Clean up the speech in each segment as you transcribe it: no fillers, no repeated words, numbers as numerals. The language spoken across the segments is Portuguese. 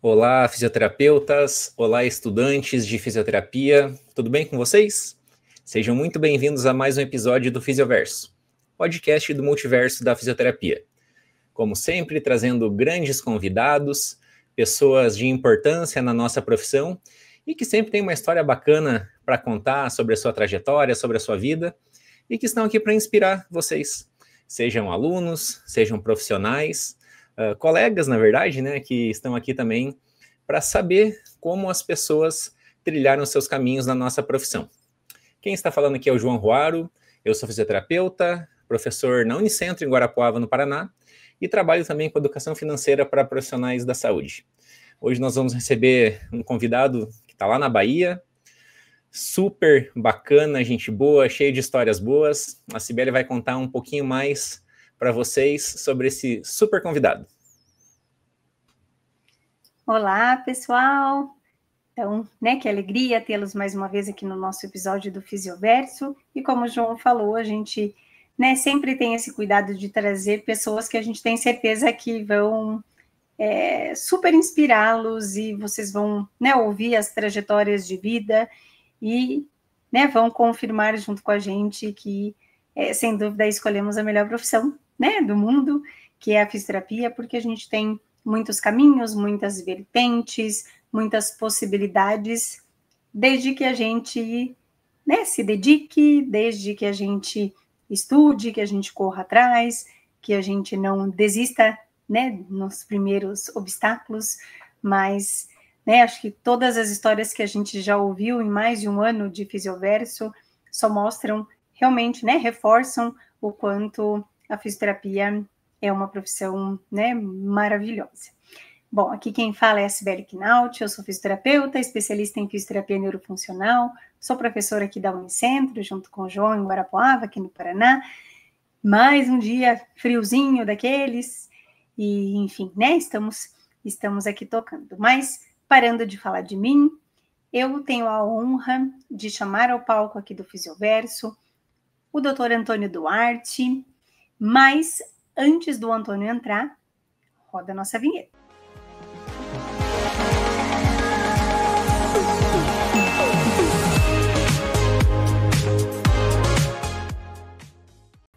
Olá, fisioterapeutas! Olá, estudantes de fisioterapia! Tudo bem com vocês? Sejam muito bem-vindos a mais um episódio do Fisioverso, podcast do multiverso da fisioterapia. Como sempre, trazendo grandes convidados, pessoas de importância na nossa profissão e que sempre tem uma história bacana para contar sobre a sua trajetória, sobre a sua vida e que estão aqui para inspirar vocês. Sejam alunos, sejam profissionais, colegas, na verdade, né, que estão aqui também para saber como as pessoas trilharam seus caminhos na nossa profissão. Quem está falando aqui é o João Ruaro, eu sou fisioterapeuta, professor na Unicentro, em Guarapuava, no Paraná, e trabalho também com educação financeira para profissionais da saúde. Hoje nós vamos receber um convidado que está lá na Bahia, super bacana, gente boa, cheio de histórias boas. A Cibele vai contar um pouquinho mais para vocês sobre esse super convidado. Olá, pessoal! Então, que alegria tê-los mais uma vez aqui no nosso episódio do Fisioverso. E como o João falou, a gente sempre tem esse cuidado de trazer pessoas que a gente tem certeza que vão super inspirá-los e vocês vão ouvir as trajetórias de vida e vão confirmar junto com a gente que, sem dúvida, escolhemos a melhor profissão do mundo, que é a fisioterapia, porque a gente tem muitos caminhos, muitas vertentes, muitas possibilidades, desde que a gente se dedique, desde que a gente estude, que a gente corra atrás, que a gente não desista nos primeiros obstáculos, mas acho que todas as histórias que a gente já ouviu em mais de um ano de Fisioverso só mostram realmente, reforçam o quanto a fisioterapia é uma profissão maravilhosa. Bom, aqui quem fala é a Cibele Knaut, eu sou fisioterapeuta, especialista em fisioterapia neurofuncional, sou professora aqui da Unicentro, junto com o João em Guarapuava, aqui no Paraná. Mais um dia friozinho daqueles, e enfim, estamos aqui tocando. Mas, parando de falar de mim, eu tenho a honra de chamar ao palco aqui do Fisioverso o Dr. Antônio Duarte, mas antes do Antônio entrar, roda a nossa vinheta.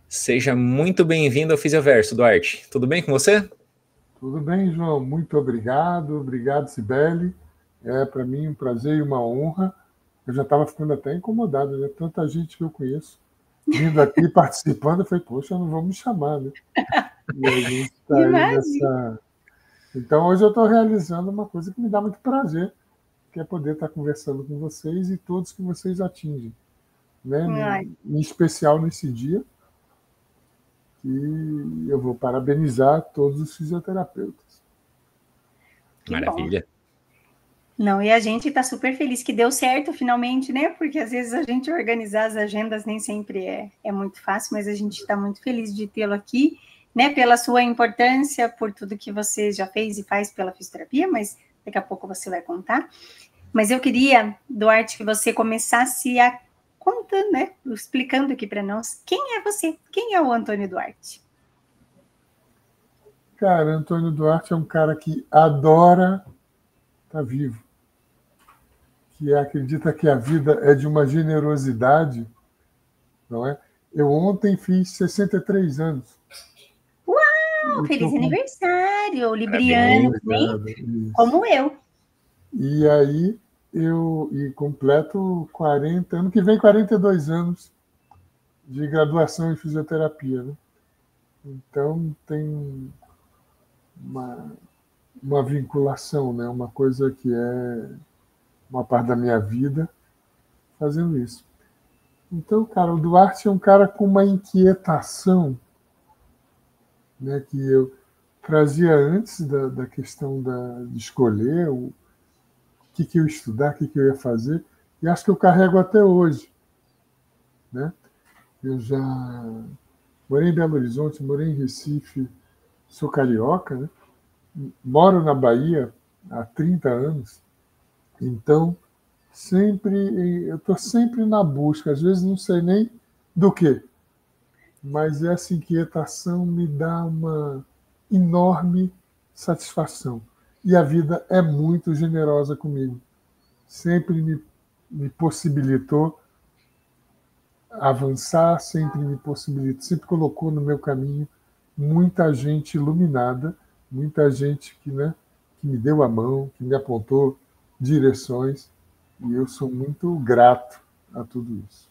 Seja muito bem-vindo ao Fisioverso, Duarte. Tudo bem com você? Tudo bem, João. Muito obrigado. Obrigado, Cibele. É para mim um prazer e uma honra. Eu já estava ficando até incomodado, né? Tanta gente que eu conheço vindo aqui participando. Eu falei, poxa, não vão me chamar, né? E a gente está aí nessa... Então, hoje eu estou realizando uma coisa que me dá muito prazer, que é poder estar conversando com vocês e todos que vocês atingem, né? Em especial nesse dia. E eu vou parabenizar todos os fisioterapeutas. Maravilha. Não, e a gente está super feliz que deu certo finalmente, né? Porque às vezes a gente organizar as agendas nem sempre é muito fácil, mas a gente está muito feliz de tê-lo aqui, pela sua importância, por tudo que você já fez e faz pela fisioterapia, mas daqui a pouco você vai contar. Mas eu queria, Duarte, que você começasse a contando, explicando aqui para nós, quem é você? Quem é o Antônio Duarte? Cara, Antônio Duarte é um cara que adora estar vivo, que acredita que a vida é de uma generosidade, não é? Eu ontem fiz 63 anos. Uau! Feliz aniversário, libriano, como eu. E aí, completo 40, ano que vem 42 anos de graduação em fisioterapia, né? Então tem uma vinculação, né? Uma coisa que é uma parte da minha vida fazendo isso. Então, cara, o Duarte é um cara com uma inquietação, né, que eu trazia antes da questão de escolher o que eu ia estudar, o que eu ia fazer, e acho que eu carrego até hoje, né? Eu já morei em Belo Horizonte, morei em Recife, sou carioca, né? Moro na Bahia há 30 anos, então eu estou sempre na busca, às vezes não sei nem do quê, mas essa inquietação me dá uma enorme satisfação. E a vida é muito generosa comigo. Sempre me possibilitou avançar, sempre colocou no meu caminho muita gente iluminada, muita gente que me deu a mão, que me apontou direções, e eu sou muito grato a tudo isso.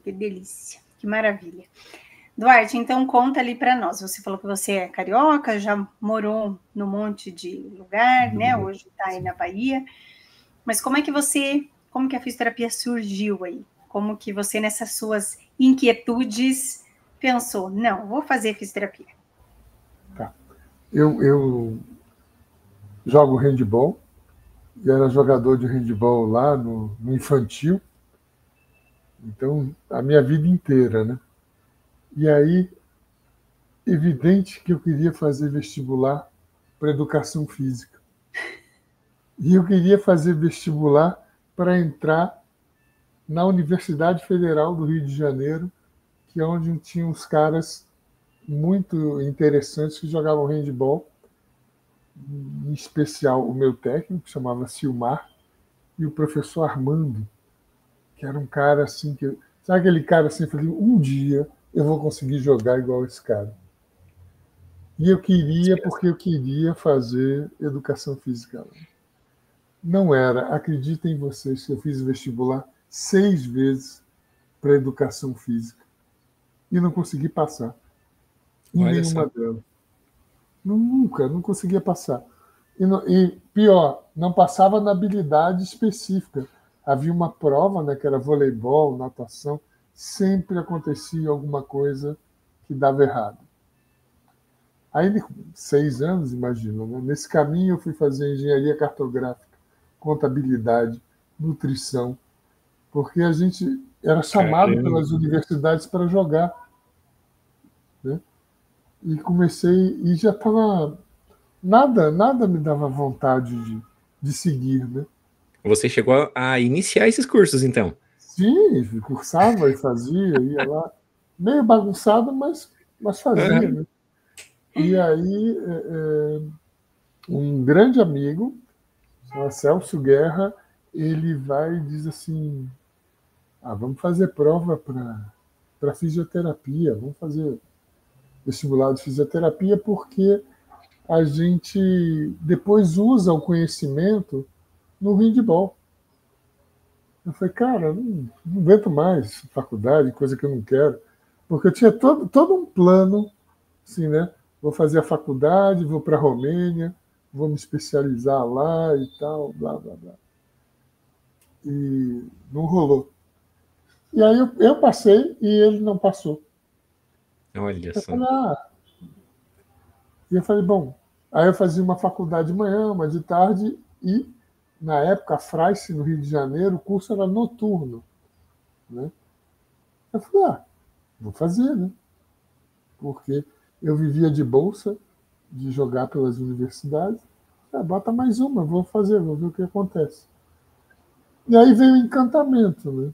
Que delícia, que maravilha. Duarte, então conta ali para nós. Você falou que você é carioca, já morou num monte de lugar, né? Hoje está aí na Bahia. Mas como que a fisioterapia surgiu aí? Como que você, nessas suas inquietudes, pensou, não, vou fazer fisioterapia? Tá. Eu jogo handball, e era jogador de handball lá no infantil, então a minha vida inteira, né? E aí, evidente que eu queria fazer vestibular para educação física. E eu queria fazer vestibular para entrar na Universidade Federal do Rio de Janeiro, que é onde tinha uns caras muito interessantes que jogavam handball, em especial o meu técnico, chamava Silmar, e o professor Armando, que era um cara assim que... Sabe aquele cara assim, eu falei, um dia eu vou conseguir jogar igual esse cara. E eu queria, porque eu queria fazer educação física. Não era, acreditem vocês, que eu fiz vestibular 6 vezes para educação física e não consegui passar em nenhuma delas. Nunca, não conseguia passar. E pior, não passava na habilidade específica. Havia uma prova, né, que era voleibol, natação, sempre acontecia alguma coisa que dava errado. Aí, 6 anos, imagina, né? Nesse caminho eu fui fazer engenharia cartográfica, contabilidade, nutrição, porque a gente era chamado pelas universidades para jogar, né? E comecei, e já estava... Nada me dava vontade de seguir, né? Você chegou a iniciar esses cursos, então? Sim, cursava e fazia, ia lá, meio bagunçado, mas fazia, né? E aí, um grande amigo, Celso Guerra, ele vai e diz assim, vamos fazer prova para fisioterapia, vamos fazer vestibular de fisioterapia, porque a gente depois usa o conhecimento no handball. Eu falei, cara, não aguento mais faculdade, coisa que eu não quero, porque eu tinha todo um plano, assim, né? Vou fazer a faculdade, vou para a Romênia, vou me especializar lá e tal, blá, blá, blá. E não rolou. E aí eu passei e ele não passou. Olha só. E eu falei, bom, aí eu fazia uma faculdade de manhã, uma de tarde, e na época, a Fraice, no Rio de Janeiro, o curso era noturno, né? Eu falei, vou fazer, né? Porque eu vivia de bolsa, de jogar pelas universidades. Bota mais uma, vou fazer, vou ver o que acontece. E aí veio o encantamento, né?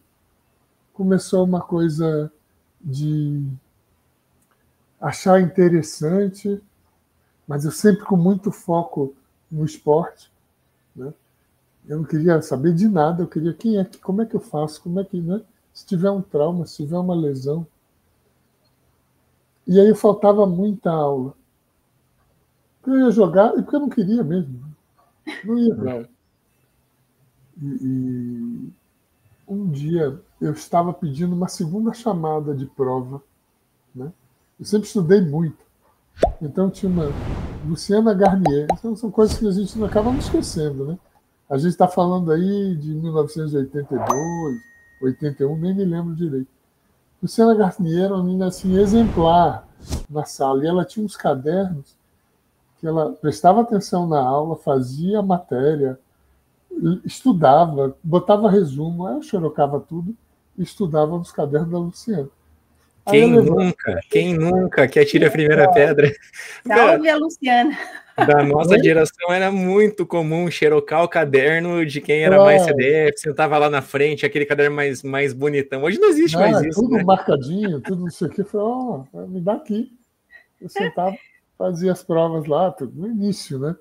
Começou uma coisa de achar interessante, mas eu sempre com muito foco no esporte, né? Eu não queria saber de nada, eu queria como é que eu faço, como é que, né? Se tiver um trauma, se tiver uma lesão. E aí faltava muita aula. Eu ia jogar, e porque eu não queria mesmo. Não ia para aula. E um dia eu estava pedindo uma segunda chamada de prova, né? Eu sempre estudei muito. Então tinha uma Luciana Garnier. Então, são coisas que a gente não acaba esquecendo, né? A gente está falando aí de 1982, 81, nem me lembro direito. Luciana Garnier era uma menina assim, exemplar na sala. E ela tinha uns cadernos que ela prestava atenção na aula, fazia a matéria, estudava, botava resumo, aí eu xerocava tudo e estudava nos cadernos da Luciana. Quem nunca que atire a primeira pedra? Salve a Luciana! Da nossa geração era muito comum xerocar o caderno de quem era mais CDF, sentava lá na frente, aquele caderno mais bonitão. Hoje não existe mais isso. Tudo, né? Marcadinho, tudo não sei o que. Eu falei, me dá aqui. Eu sentava, fazia as provas lá, tudo, no início, né?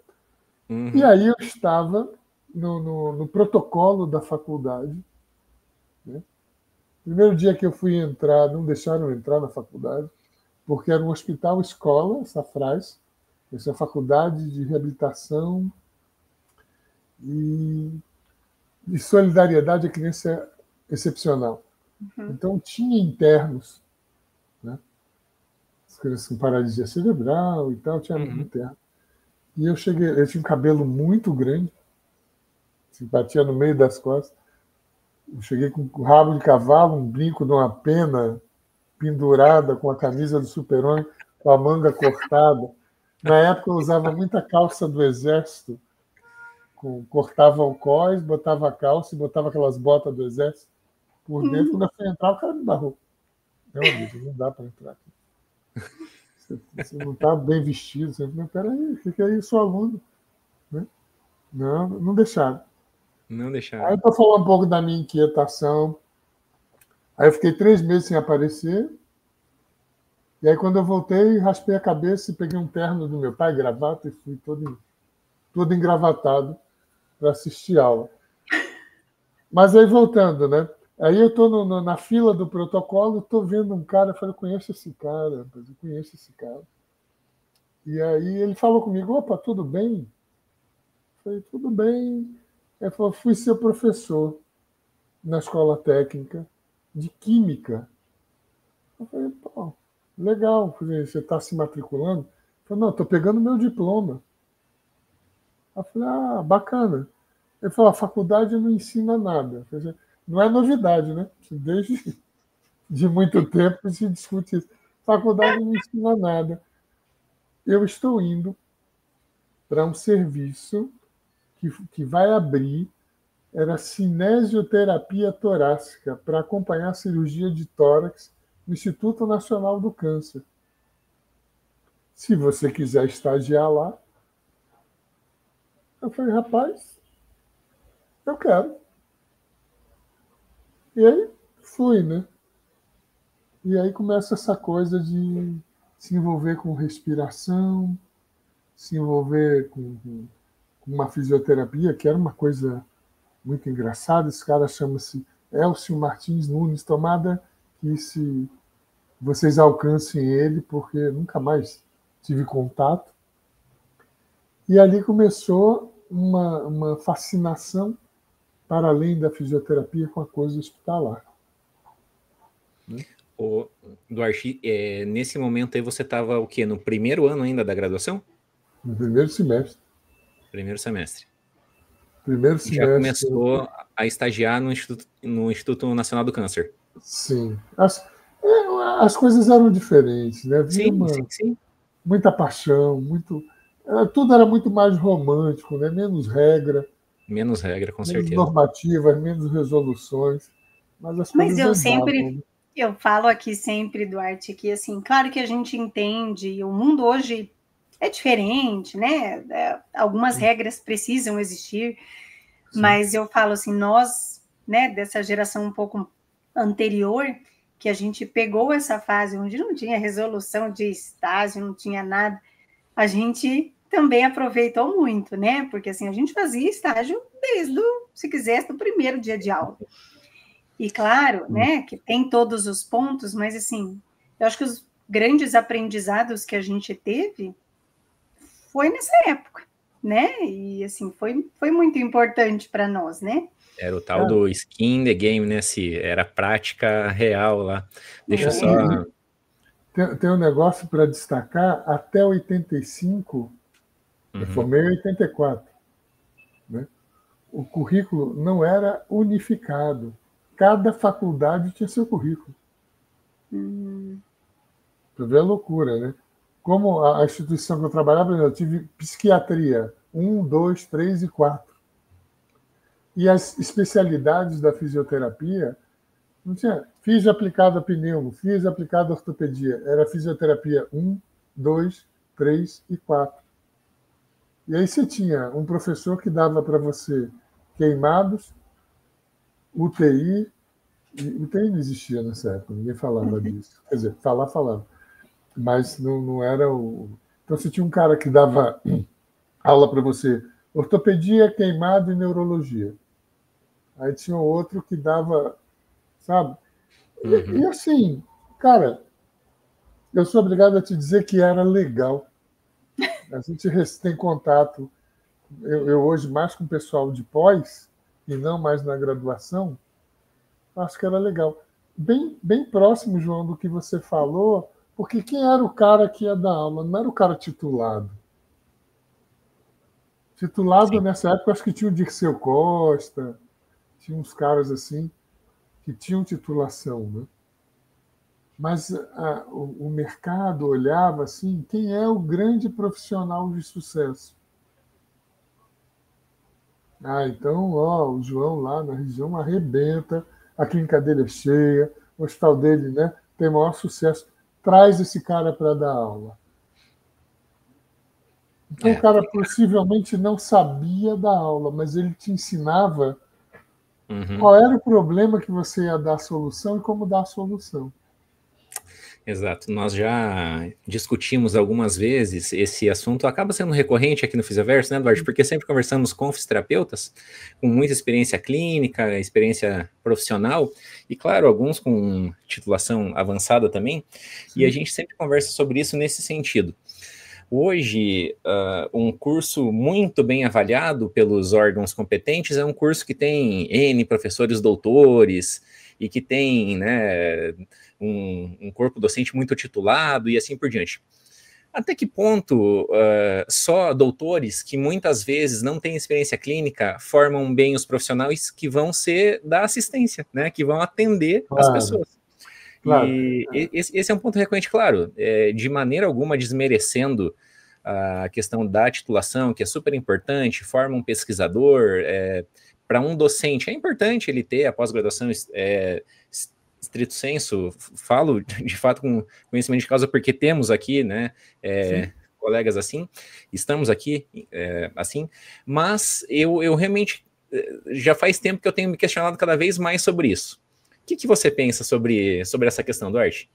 E aí eu estava no protocolo da faculdade, né? Primeiro dia que eu fui entrar, não deixaram eu entrar na faculdade, porque era um hospital-escola, Safraz, essa é a Faculdade de Reabilitação e de Solidariedade à Criança Excepcional. Então, tinha internos, né? As crianças com paralisia cerebral e tal, tinha interno. E eu cheguei, eu tinha um cabelo muito grande, assim, batia no meio das costas. Eu cheguei com um rabo de cavalo, um brinco de uma pena pendurada com a camisa do Super-Homem, com a manga cortada. Na época eu usava muita calça do exército, cortava o cós, botava a calça e botava aquelas botas do exército por dentro. Quando eu fui entrar, o cara me barrou. Meu amigo, não dá para entrar aqui. Você não está bem vestido. Você não, peraí, o que é isso, aluno? Né? Não deixaram. Não deixaram. Aí, para falar um pouco da minha inquietação, aí eu fiquei 3 meses sem aparecer. E aí, quando eu voltei, raspei a cabeça e peguei um terno do meu pai, gravata, e fui todo engravatado para assistir aula. Mas aí, voltando, né? Aí eu estou na fila do protocolo, estou vendo um cara, eu falei, eu conheço esse cara. E aí ele falou comigo, opa, tudo bem? Eu falei, tudo bem. Ele falou, fui seu professor na escola técnica de Química. Eu falei, pô, legal, você está se matriculando? Ele falou, não, estou pegando meu diploma. Eu falei, ah, bacana. Ele falou, a faculdade não ensina nada. Falei, não é novidade, né? Desde de muito tempo se discute isso. A faculdade não ensina nada. Eu estou indo para um serviço que vai abrir, era cinesioterapia torácica, para acompanhar a cirurgia de tórax no Instituto Nacional do Câncer. Se você quiser estagiar lá, eu falei, rapaz, eu quero. E aí fui, né? E aí começa essa coisa de se envolver com respiração, se envolver com uma fisioterapia, que era uma coisa muito engraçada. Esse cara chama-se Elcio Martins Nunes. Tomara que vocês alcancem ele, porque nunca mais tive contato. E ali começou uma fascinação para além da fisioterapia com a coisa hospitalar. Ô, Duarte, nesse momento aí você estava o quê? No primeiro ano ainda da graduação? No primeiro semestre. Primeiro semestre. Primeiro semestre. Já começou a estagiar no Instituto Nacional do Câncer. Sim. As coisas eram diferentes, né? Havia sim. Muita paixão, tudo era muito mais romântico, né? Menos regra. Menos regra, com certeza. Menos normativas, menos resoluções. Mas as coisas eu falo aqui sempre, Duarte, que assim, claro que a gente entende, o mundo hoje é diferente, né? Algumas regras precisam existir, sim, mas eu falo assim, nós, né, dessa geração um pouco anterior, que a gente pegou essa fase onde não tinha resolução de estágio, não tinha nada, a gente também aproveitou muito, né? Porque assim, a gente fazia estágio desde, se quisesse, do primeiro dia de aula. E claro, né, que tem todos os pontos, mas assim, eu acho que os grandes aprendizados que a gente teve foi nessa época, né? E assim, foi muito importante para nós, né? Era o tal do skin in the game, né? Se era prática real lá. Deixa eu só... Tem um negócio para destacar, até 85, eu formei em 84, né? O currículo não era unificado. Cada faculdade tinha seu currículo. Para ver a loucura, né? Como a instituição que eu trabalhava, eu tive psiquiatria 1, 2, 3 e 4. E as especialidades da fisioterapia não tinha fisio aplicado a pneumo, fisio aplicado a ortopedia. Era fisioterapia 1, 2, 3 e 4. E aí você tinha um professor que dava para você queimados, UTI. UTI não existia nessa época, ninguém falava disso. Quer dizer, falava. Mas não era o... Então você tinha um cara que dava aula para você ortopedia, queimado e neurologia. Aí tinha outro que dava, sabe? E assim, cara, eu sou obrigado a te dizer que era legal. A gente tem contato, eu hoje mais com o pessoal de pós, e não mais na graduação, acho que era legal. Bem próximo, João, do que você falou, porque quem era o cara que ia dar aula? Não era o cara titulado. Titulado, sim, nessa época, acho que tinha o Dirceu Costa, tinha uns caras assim que tinham titulação, né? Mas o mercado olhava assim, quem é o grande profissional de sucesso? Então, o João lá na região arrebenta, a clínica dele é cheia, o hospital dele, né, tem maior sucesso. Traz esse cara para dar aula. Então, o cara possivelmente não sabia dar aula, mas ele te ensinava qual era o problema que você ia dar a solução e como dar a solução. Exato. Nós já discutimos algumas vezes esse assunto, acaba sendo recorrente aqui no Fisioverso, né, Eduardo? Porque sempre conversamos com fisioterapeutas com muita experiência clínica, experiência profissional, e claro, alguns com titulação avançada também, sim, e a gente sempre conversa sobre isso nesse sentido. Hoje, um curso muito bem avaliado pelos órgãos competentes é um curso que tem N professores doutores e que tem, né, um corpo docente muito titulado e assim por diante. Até que ponto só doutores que muitas vezes não têm experiência clínica formam bem os profissionais que vão ser da assistência, né, que vão atender as pessoas? Claro. E esse é um ponto recorrente, claro, de maneira alguma desmerecendo a questão da titulação, que é super importante, forma um pesquisador, para um docente é importante ele ter a pós-graduação estrito senso, falo de fato com conhecimento de causa, porque temos aqui, né, colegas assim, estamos aqui assim, mas eu realmente, já faz tempo que eu tenho me questionado cada vez mais sobre isso. O que você pensa sobre essa questão, Duarte?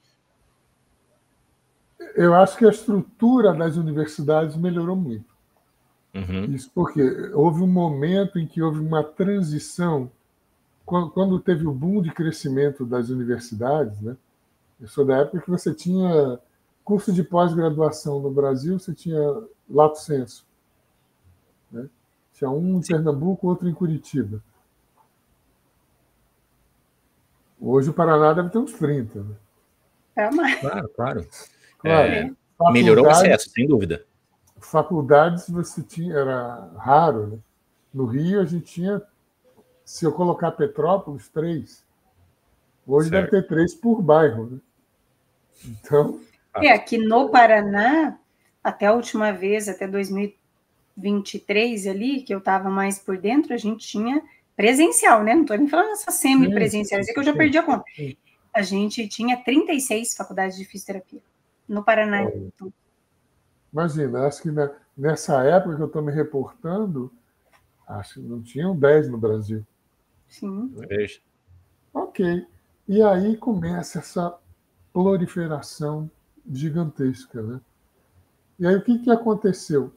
Eu acho que a estrutura das universidades melhorou muito. Isso porque houve um momento em que houve uma transição, quando teve o boom de crescimento das universidades, né? Eu sou da época que você tinha curso de pós-graduação no Brasil, você tinha lato sensu, né? Tinha um em Pernambuco, outro em Curitiba. Hoje o Paraná deve ter uns 30. Né? Claro. Melhorou o acesso, sem dúvida. Faculdades você tinha, era raro, né? No Rio a gente tinha, se eu colocar Petrópolis, 3. Hoje deve ter 3 por bairro, né? Então... aqui no Paraná, até a última vez, até 2023 ali, que eu estava mais por dentro, a gente tinha presencial, né? Não estou nem falando essas semi-presenciais, é que eu já perdi a conta. A gente tinha 36 faculdades de fisioterapia no Paraná. Imagina, acho que nessa época que eu estou me reportando, acho que não tinham 10 no Brasil. Sim. Ok. E aí começa essa proliferação gigantesca, né? E aí o que aconteceu?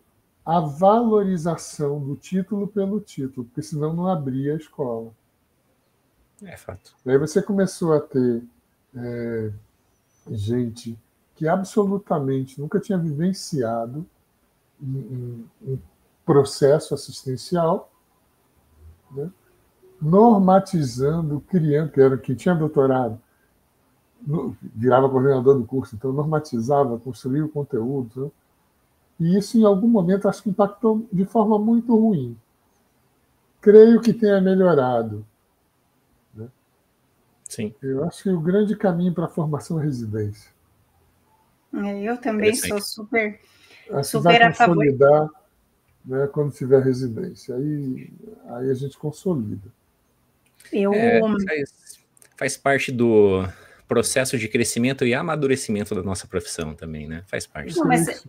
A valorização do título pelo título, porque senão não abria a escola. É fato. E aí você começou a ter gente que absolutamente nunca tinha vivenciado um processo assistencial, né? Normatizando, criando, que tinha doutorado, virava coordenador do curso, então normatizava, construía o conteúdo, né? E isso, em algum momento, acho que impactou de forma muito ruim. Creio que tenha melhorado. Né? Sim. Eu acho que o grande caminho para a formação é residência. Eu também sou super vai consolidar, né, quando tiver residência. Aí a gente consolida. Faz parte do processo de crescimento e amadurecimento da nossa profissão também, né? Faz parte. Não, mas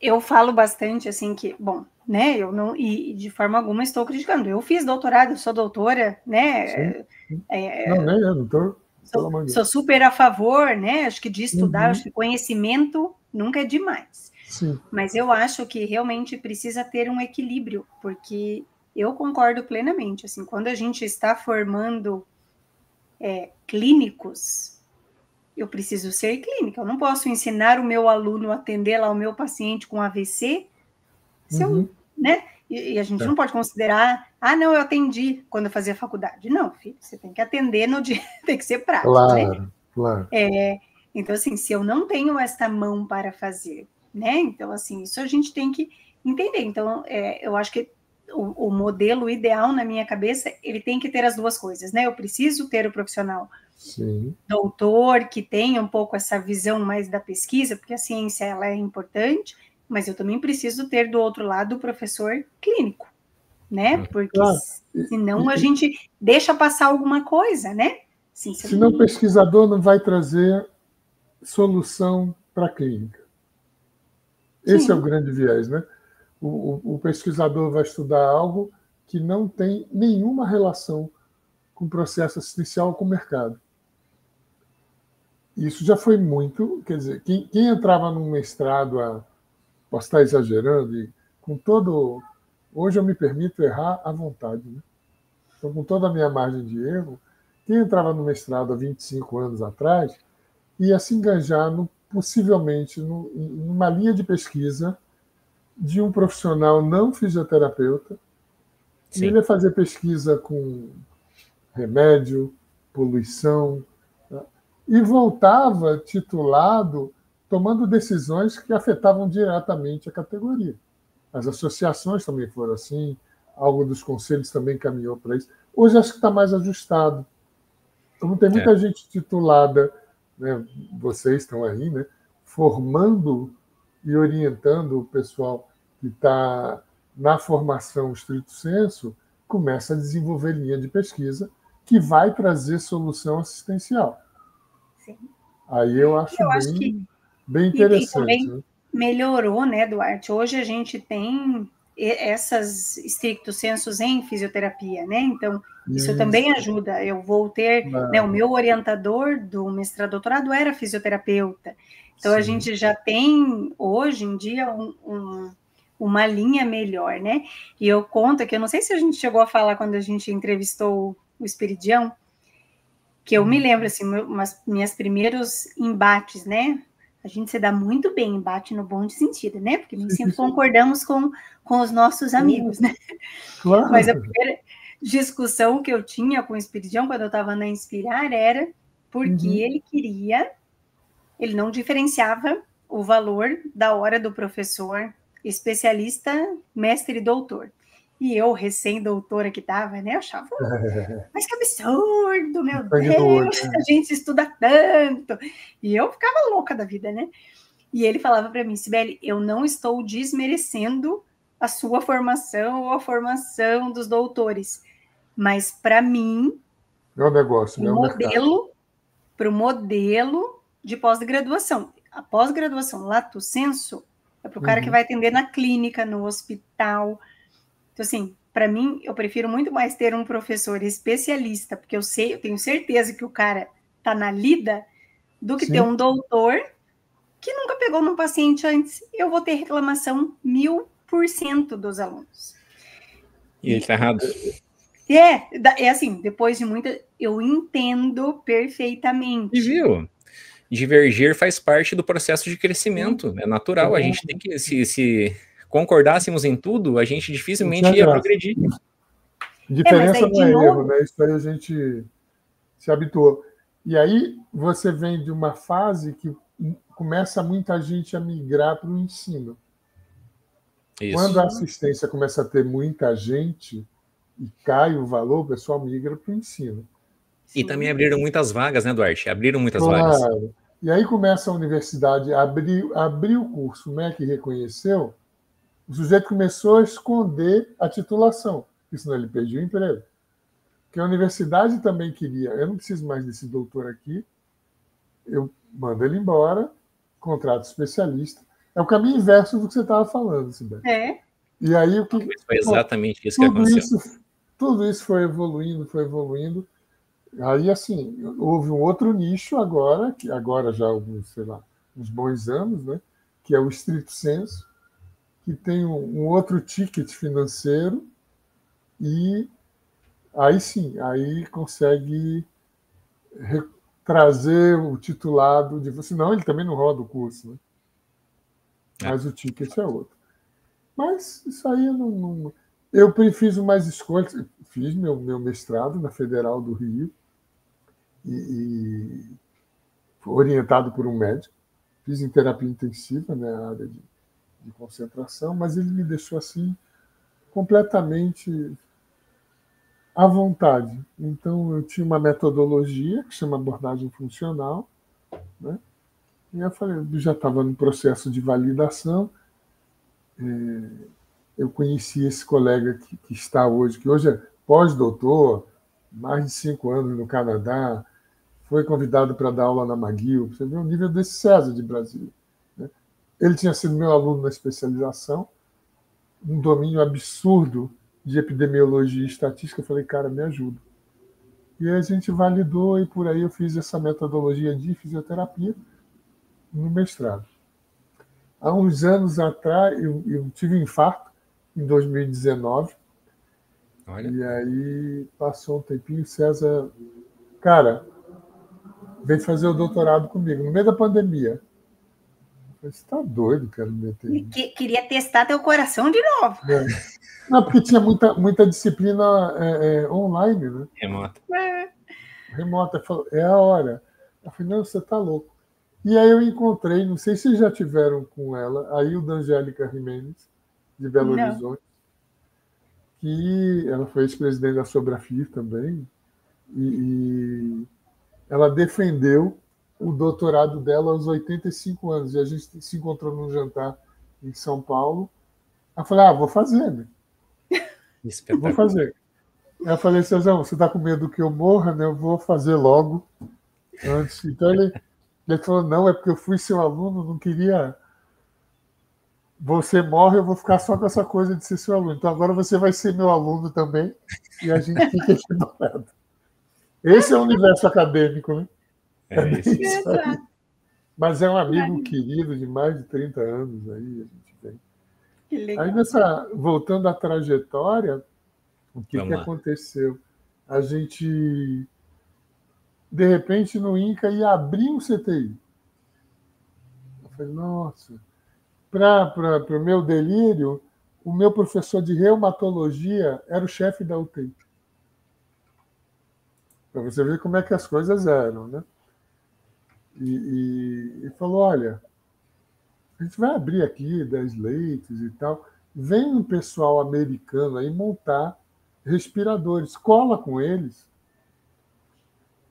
eu falo bastante assim que, bom, né? Eu não, e de forma alguma estou criticando. Eu fiz doutorado, eu sou doutora, né? Não, nem eu, doutor. Sou super a favor, né? Acho que de estudar, acho que conhecimento nunca é demais. Sim. Mas eu acho que realmente precisa ter um equilíbrio, porque eu concordo plenamente, assim, quando a gente está formando clínicos, eu preciso ser clínica, eu não posso ensinar o meu aluno a atender lá o meu paciente com AVC, se eu, né? E a gente não pode considerar, não, eu atendi quando eu fazia faculdade. Não, filho, você tem que atender no dia, tem que ser prático, né? Claro. Então, assim, se eu não tenho esta mão para fazer, né? Então, assim, isso a gente tem que entender. Então, eu acho que o modelo ideal na minha cabeça, ele tem que ter as duas coisas, né? Eu preciso ter o profissional doutor, que tenha um pouco essa visão mais da pesquisa, porque a ciência, ela é importante, mas eu também preciso ter do outro lado o professor clínico, né? Porque senão a gente deixa passar alguma coisa, né? Sim, senão o pesquisador não vai trazer solução para a clínica. Esse é o grande viés, né? O pesquisador vai estudar algo que não tem nenhuma relação com o processo assistencial ou com o mercado. Isso já foi muito, quer dizer, quem entrava num mestrado, posso estar exagerando, e com todo... Hoje eu me permito errar à vontade, né? Então, com toda a minha margem de erro, quem entrava no mestrado há 25 anos atrás ia se enganjar, possivelmente, numa linha de pesquisa de um profissional não fisioterapeuta, e ele ia fazer pesquisa com remédio, poluição, e voltava titulado, tomando decisões que afetavam diretamente a categoria. As associações também foram assim, algo dos conselhos também caminhou para isso. Hoje acho que está mais ajustado. Então, tem muita gente titulada, né, vocês estão aí, né, formando e orientando o pessoal que está na formação estrito sensu, começa a desenvolver linha de pesquisa que vai trazer solução assistencial. Sim. Aí eu acho bem interessante. E também melhorou, né, Duarte? Hoje a gente tem essas stricto sensus em fisioterapia, né? Então, isso também ajuda. Eu vou ter, né, o meu orientador do mestrado-doutorado era fisioterapeuta. Então, a gente já tem, hoje em dia, uma linha melhor, né? E eu conto que, eu não sei se a gente chegou a falar quando a gente entrevistou o Esperidião, que eu me lembro, assim, minhas primeiros embates, né? A gente se dá muito bem, embate no bom sentido, né? Porque nem sempre concordamos com os nossos amigos, né? Claro. Mas a primeira discussão que eu tinha com o Esperidião, quando eu estava na Inspirar, era porque ele não diferenciava o valor da hora do professor especialista, mestre e doutor. E eu, recém-doutora que estava, né, eu achava, mas que absurdo, meu Deus, a gente estuda tanto. E eu ficava louca da vida, né? E ele falava para mim, Sibeli, eu não estou desmerecendo a sua formação ou a formação dos doutores, mas para mim, é um negócio, para o modelo de pós-graduação. A pós-graduação lato sensu é para o cara que vai atender na clínica, no hospital. Então, assim, para mim, eu prefiro muito mais ter um professor especialista, porque eu tenho certeza que o cara está na lida, do que ter um doutor que nunca pegou num paciente antes. Eu vou ter reclamação 1000% dos alunos. E ele está errado. É assim, depois de muita... Eu entendo perfeitamente. E viu? Divergir faz parte do processo de crescimento, é natural. A gente tem que, se concordássemos em tudo, a gente dificilmente ia progredir. Diferença não é erro, né? Isso aí a gente se habituou. E aí você vem de uma fase que começa muita gente a migrar para o ensino. Isso. Quando a assistência começa a ter muita gente e cai o valor, o pessoal migra para o ensino. E também abriram muitas vagas, né, Duarte? Abriram muitas vagas. E aí começa a universidade a abrir o curso, o MEC reconheceu, o sujeito começou a esconder a titulação, porque senão ele perdia o emprego. Porque a universidade também queria, eu não preciso mais desse doutor aqui, eu mando ele embora, contrato especialista. É o caminho inverso do que você estava falando, Sibeli. E aí o que... Foi exatamente isso que aconteceu. Tudo isso foi evoluindo, foi evoluindo. Aí, assim, houve um outro nicho agora, que agora já há alguns, sei lá, uns bons anos, né, que é o estrito sensu, que tem um outro ticket financeiro, e aí sim, aí consegue trazer o titulado de você. Não, ele também não roda o curso, né? Mas o ticket é outro. Mas isso aí eu preciso mais escolhas. Fiz meu mestrado na Federal do Rio, e orientado por um médico. Fiz em terapia intensiva, né, a área de concentração, mas ele me deixou assim completamente à vontade. Então, eu tinha uma metodologia que chama abordagem funcional, né? E eu falei, eu já estava no processo de validação. Eu conheci esse colega que está hoje, que hoje é pós-doutor, mais de 5 anos no Canadá, foi convidado para dar aula na McGill. Você vê o nível desse César de Brasília, né? Ele tinha sido meu aluno na especialização, um domínio absurdo de epidemiologia e estatística. Eu falei, cara, me ajuda. E aí a gente validou, e por aí eu fiz essa metodologia de fisioterapia no mestrado. Há uns anos atrás, eu tive um infarto, em 2019. Olha. E aí passou um tempinho, César, cara, veio fazer o doutorado comigo, no meio da pandemia. Eu falei, você tá doido, cara, me meter. Queria testar teu coração de novo. É. Não, porque tinha muita disciplina online, né? Remota. Falou, é a hora. Eu falei, não, você tá louco. E aí eu encontrei, não sei se já tiveram com ela, a Hilda Angélica Jimenez, de Belo Horizonte, que ela foi ex-presidente da Sobrafir também, e ela defendeu o doutorado dela aos 85 anos, e a gente se encontrou num jantar em São Paulo. Eu falei, vou fazer, né? Vou fazer. Eu falei, Cezão, você está com medo que eu morra, né? Eu vou fazer logo, antes. Então ele falou, não, é porque eu fui seu aluno, não queria... Você morre, eu vou ficar só com essa coisa de ser seu aluno. Então agora você vai ser meu aluno também, e a gente fica aqui do lado. Esse é o universo acadêmico, né? Isso aí. Mas é um amigo querido de mais de 30 anos aí, a gente tem. Que legal. Aí voltando à trajetória, o que aconteceu? A gente, de repente, no INCA ia abrir um CTI. Eu falei, nossa, para o meu delírio, o meu professor de reumatologia era o chefe da UTI. Para você ver como é que as coisas eram, né? E falou, olha, a gente vai abrir aqui 10 leitos e tal. Vem um pessoal americano aí montar respiradores. Cola com eles,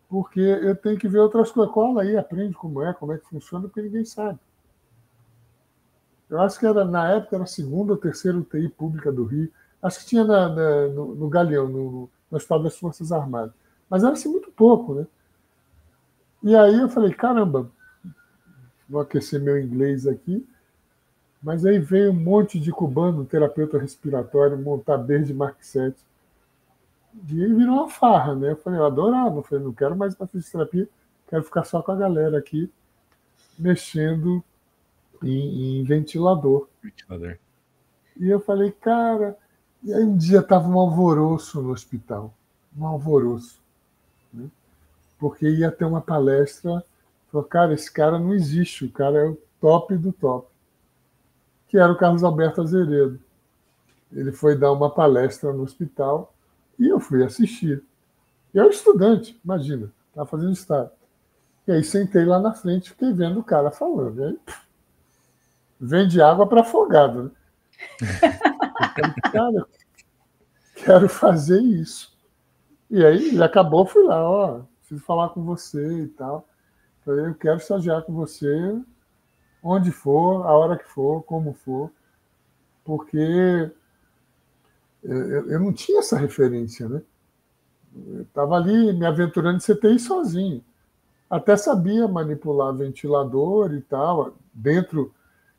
porque eu tenho que ver outras coisas. Cola aí, aprende como é que funciona, porque ninguém sabe. Eu acho que na época era a segunda ou terceira UTI pública do Rio. Acho que tinha no Galeão, no Hospital das Forças Armadas. Mas era assim muito pouco, né? E aí eu falei, caramba, vou aquecer meu inglês aqui. Mas aí veio um monte de cubano, terapeuta respiratório, montar Benj Mark 7. E aí virou uma farra, né? Eu falei, eu adorava. Eu falei, não quero mais para fisioterapia, quero ficar só com a galera aqui, mexendo em ventilador. E eu falei, cara... E aí um dia estava um alvoroço no hospital. Um alvoroço. Né? Porque ia ter uma palestra. Falou, cara, esse cara não existe. O cara é o top do top. Que era o Carlos Alberto Azeredo. Ele foi dar uma palestra no hospital e eu fui assistir. Eu era estudante, imagina, estava fazendo estágio. E aí sentei lá na frente, fiquei vendo o cara falando. E aí, vende água para afogado. Né? Cara, quero fazer isso. E aí ele acabou, fui lá, preciso falar com você e tal. Falei, eu quero estagiar com você, onde for, a hora que for, como for, porque eu não tinha essa referência, né? Eu estava ali me aventurando em CTI sozinho. Até sabia manipular ventilador e tal. Dentro,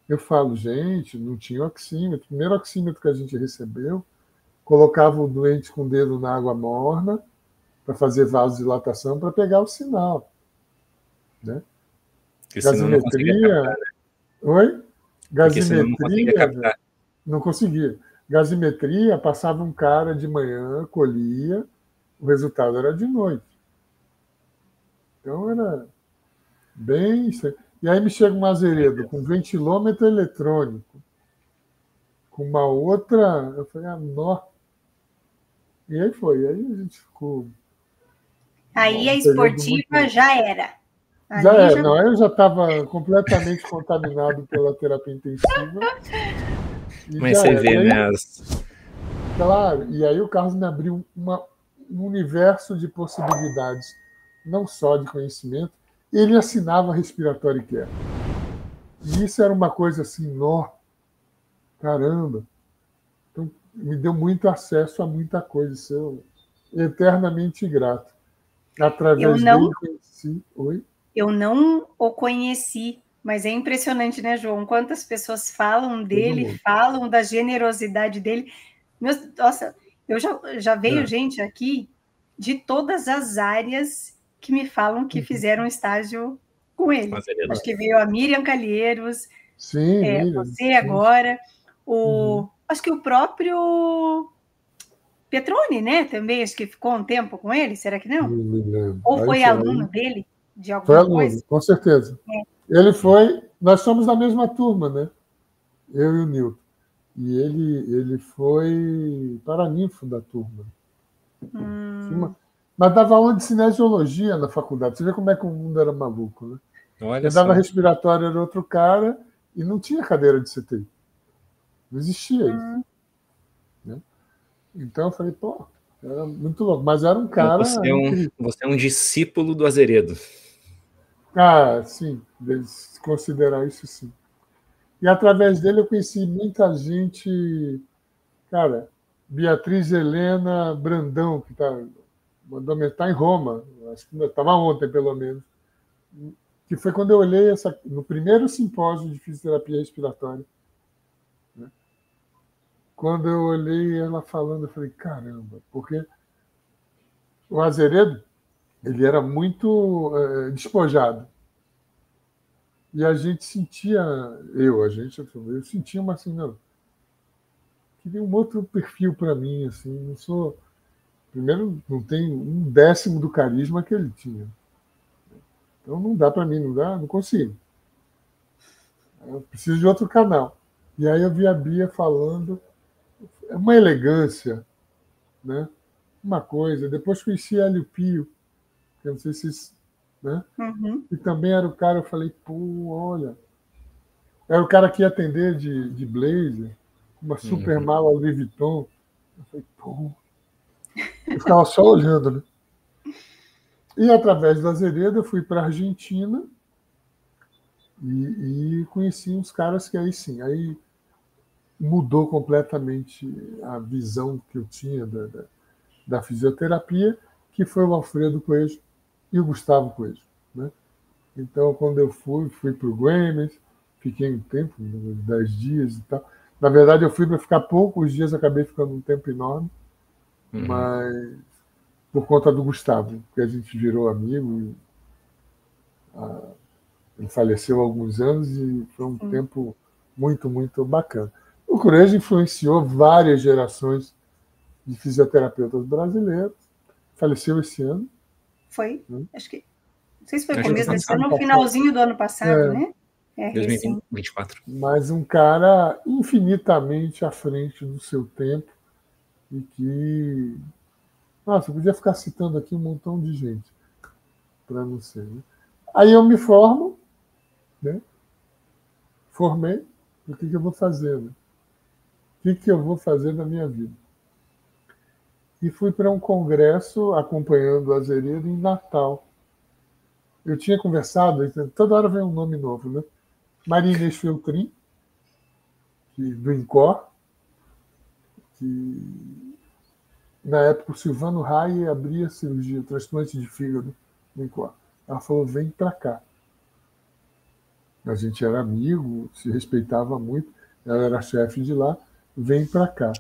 eu falo, gente, não tinha oxímetro. O primeiro oxímetro que a gente recebeu, colocava o doente com o dedo na água morna para fazer vasodilatação para pegar o sinal. Né? Porque senão não conseguia captar, né? Oi? Porque senão não conseguia captar. Não conseguia. Gasimetria, passava um cara de manhã, colhia, o resultado era de noite. Então era bem... E aí me chega um azeredo com ventilômetro eletrônico, com uma outra... Eu falei, nó. E aí foi. Aí a gente ficou... Aí a esportiva já era. Já era. Não, eu já estava completamente contaminado pela terapia intensiva. Mas você vê, aí, né? Claro. E aí o Carlos me abriu um universo de possibilidades, não só de conhecimento. Ele assinava Respiratory Care. E isso era uma coisa assim, nó, caramba. Então, me deu muito acesso a muita coisa. Isso eu eternamente grato. Através dele conheci... Oi? Eu não o conheci, mas é impressionante, né, João? Quantas pessoas falam dele, falam da generosidade dele. Nossa, eu já veio gente aqui de todas as áreas que me falam que fizeram estágio com ele. Acho que veio a Miriam Calheiros, sim, Miriam, você agora, acho que o próprio Petroni, né? Também acho que ficou um tempo com ele, será que não? Me lembro. Ou foi aluno dele de alguma foi aluno, coisa? Com certeza. Ele foi. Nós somos da mesma turma, né? Eu e o Nilton. E ele foi paraninfo da turma. Mas dava aula de cinesiologia na faculdade. Você vê como é que o mundo era maluco, né? Olha eu dava respiratório, era outro cara, e não tinha cadeira de CTI. Não existia isso. Né? Então eu falei, pô, era muito louco. Mas era um cara. Você é um discípulo do Azeredo. Ah, sim, eles considerar isso sim. E através dele eu conheci muita gente, cara, Beatriz Helena Brandão, que está em Roma, acho que estava ontem pelo menos, que foi quando eu olhei no primeiro simpósio de fisioterapia respiratória. Né? Quando eu olhei ela falando, eu falei, caramba, porque o Azeredo, ele era muito despojado. E a gente sentia, eu sentia uma assim, não, queria um outro perfil para mim, assim, não sou, primeiro, não tenho 1/10 do carisma que ele tinha. Então não dá para mim, não consigo. Eu preciso de outro canal. E aí eu vi a Bia falando, é uma elegância, né? Uma coisa. Depois conheci a Hélio Pio, que eu não sei se... Né? E também era o cara, eu falei, pô, olha... Era o cara que ia atender de blazer, uma super mala Louis Vuitton. Eu falei, pô... Eu ficava só olhando, né? E através do Azeredo eu fui para a Argentina e conheci uns caras que aí sim, aí mudou completamente a visão que eu tinha da fisioterapia, que foi o Alfredo Coelho e o Gustavo Coelho. Né? Então, quando eu fui para o Güemes, fiquei um tempo, 10 dias e tal. Na verdade, eu fui para ficar poucos dias, acabei ficando um tempo enorme, mas por conta do Gustavo, porque a gente virou amigo. Ele faleceu há alguns anos e foi um tempo muito, muito bacana. O Coelho influenciou várias gerações de fisioterapeutas brasileiros. Faleceu esse ano. Foi, acho que... Não sei se foi começo desse ano ou no finalzinho do ano passado, né? 2024. Mas um cara infinitamente à frente do seu tempo e que... Nossa, eu podia ficar citando aqui um montão de gente para não ser. Né? Aí eu me formo, né? Formei, o que eu vou fazer? Né? O que eu vou fazer na minha vida? E fui para um congresso acompanhando o Azeredo em Natal. Eu tinha conversado, toda hora vem um nome novo, né? Maria Inês Feltrin, do INCOR, que na época o Silvano Rai abria cirurgia, transplante de fígado no INCOR. Ela falou, vem para cá. A gente era amigo, se respeitava muito, ela era chefe de lá, vem para cá.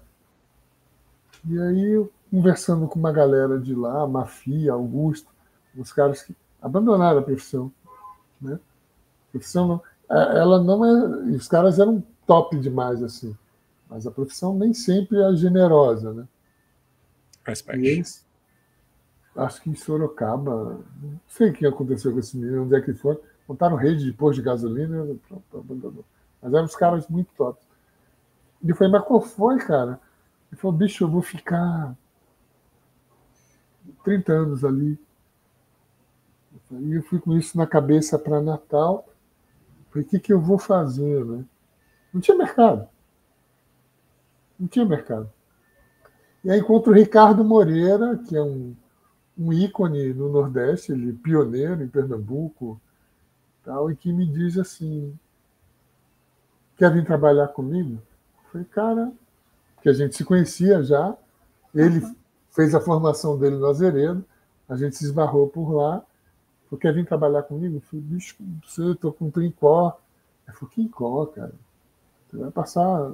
E aí, eu, conversando com uma galera de lá, Mafia, Augusto, os caras que abandonaram a profissão. Né? A profissão não... ela não é. Os caras eram top demais, assim. Mas a profissão nem sempre é generosa, né? Faz E parte. eles, acho que em Sorocaba, não sei o que aconteceu com esse menino, onde é que foi. Montaram rede de posto de gasolina e pronto, abandonou. Mas eram uns caras muito top. E eu falei, mas qual foi, cara? Ele falou, bicho, eu vou ficar 30 anos ali. E eu fui com isso na cabeça para Natal. Falei, o que, que eu vou fazer, né? Não tinha mercado. Não tinha mercado. E aí encontro o Ricardo Moreira, que é um ícone no Nordeste, ele é pioneiro em Pernambuco, tal, e que me diz assim, quer vir trabalhar comigo? Eu falei, cara, que a gente se conhecia já, ele fez a formação dele no Azeredo, a gente se esbarrou por lá, falou, quer vir trabalhar comigo? Eu falei, bicho, eu estou com Trincó. Ele falou, Quincó, cara, você vai passar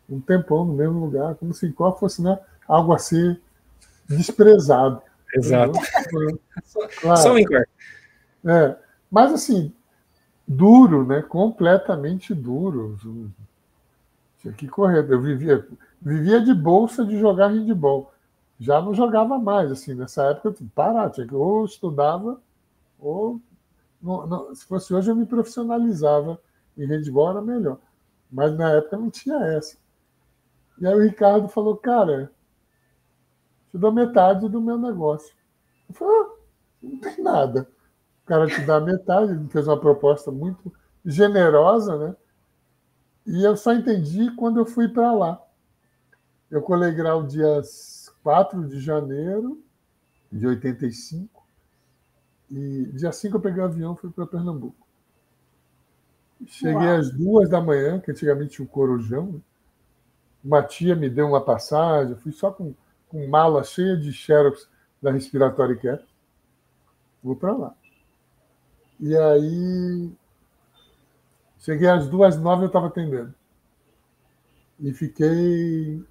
um tempão no mesmo lugar, como se Quincó fosse, né, algo a ser desprezado. Eu Exato. não, Só um claro. encorte. Mas assim, duro, né? Completamente duro. Tinha que correr. Eu vivia de bolsa de jogar handball. Já não jogava mais, assim, nessa época eu tinha que parar, tinha que ou estudava, ou se fosse hoje eu me profissionalizava em handball, era melhor. Mas na época não tinha essa. E aí o Ricardo falou, cara, te dou metade do meu negócio. Eu falei, não tem nada. O cara te dá metade, ele fez uma proposta muito generosa, né? E eu só entendi quando eu fui para lá. Eu colei grau dia 4 de janeiro de 85 e dia 5 eu peguei o avião e fui para Pernambuco. Cheguei Uau. às 2 da manhã, que antigamente tinha o Corujão. Né? Uma tia me deu uma passagem, eu fui só com mala cheia de xerox da Respiratory Care. Vou para lá. E aí, cheguei às 2h09 eu estava atendendo. E fiquei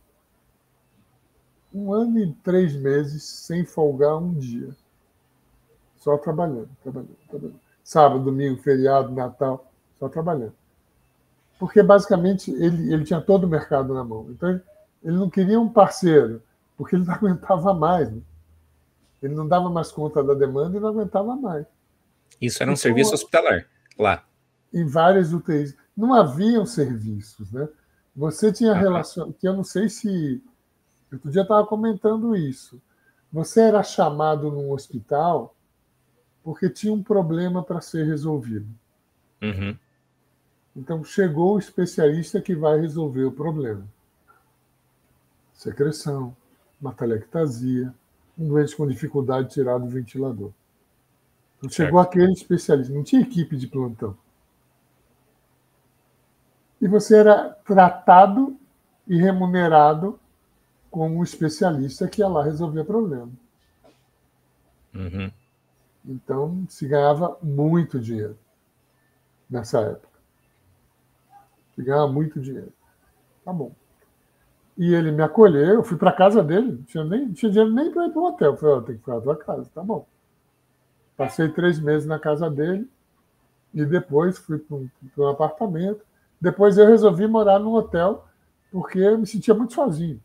1 ano e 3 meses sem folgar um dia. Só trabalhando, trabalhando, trabalhando. Sábado, domingo, feriado, Natal, só trabalhando. Porque, basicamente, ele tinha todo o mercado na mão. Então, ele não queria um parceiro, porque ele não aguentava mais. Né? Ele não dava mais conta da demanda e não aguentava mais. Isso era um serviço Então, hospitalar, lá. em várias UTIs, não haviam serviços. Né? Você tinha relação, que eu não sei se... Outro dia eu estava comentando isso. Você era chamado num hospital porque tinha um problema para ser resolvido. Uhum. Então, chegou o especialista que vai resolver o problema. Secreção, uma telectasia, um doente com dificuldade de tirar do ventilador. Então, chegou Certo. aquele especialista, não tinha equipe de plantão. E você era tratado e remunerado como um especialista que ia lá resolver o problema. Uhum. Então, se ganhava muito dinheiro nessa época. Se ganhava muito dinheiro. Tá bom. E ele me acolheu, eu fui para casa dele, não tinha dinheiro nem para ir para o hotel. Eu falei, tem que ficar na tua casa, tá bom. Passei 3 meses na casa dele e depois fui para um apartamento. Depois eu resolvi morar num hotel porque eu me sentia muito sozinho.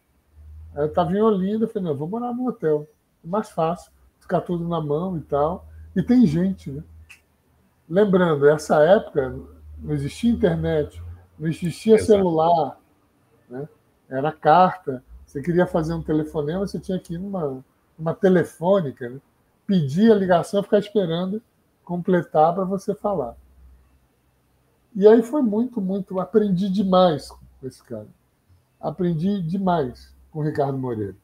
Aí eu estava em Olinda, falei, não, vou morar num hotel. É mais fácil, ficar tudo na mão e tal. E tem gente, né? Lembrando, essa época não existia internet, não existia Exato. celular, né? Era carta. Você queria fazer um telefonema, você tinha que ir numa telefônica, né? Pedir a ligação, ficar esperando completar para você falar. E aí foi muito, muito. Aprendi demais com esse cara. Aprendi demais com o Ricardo Moreira.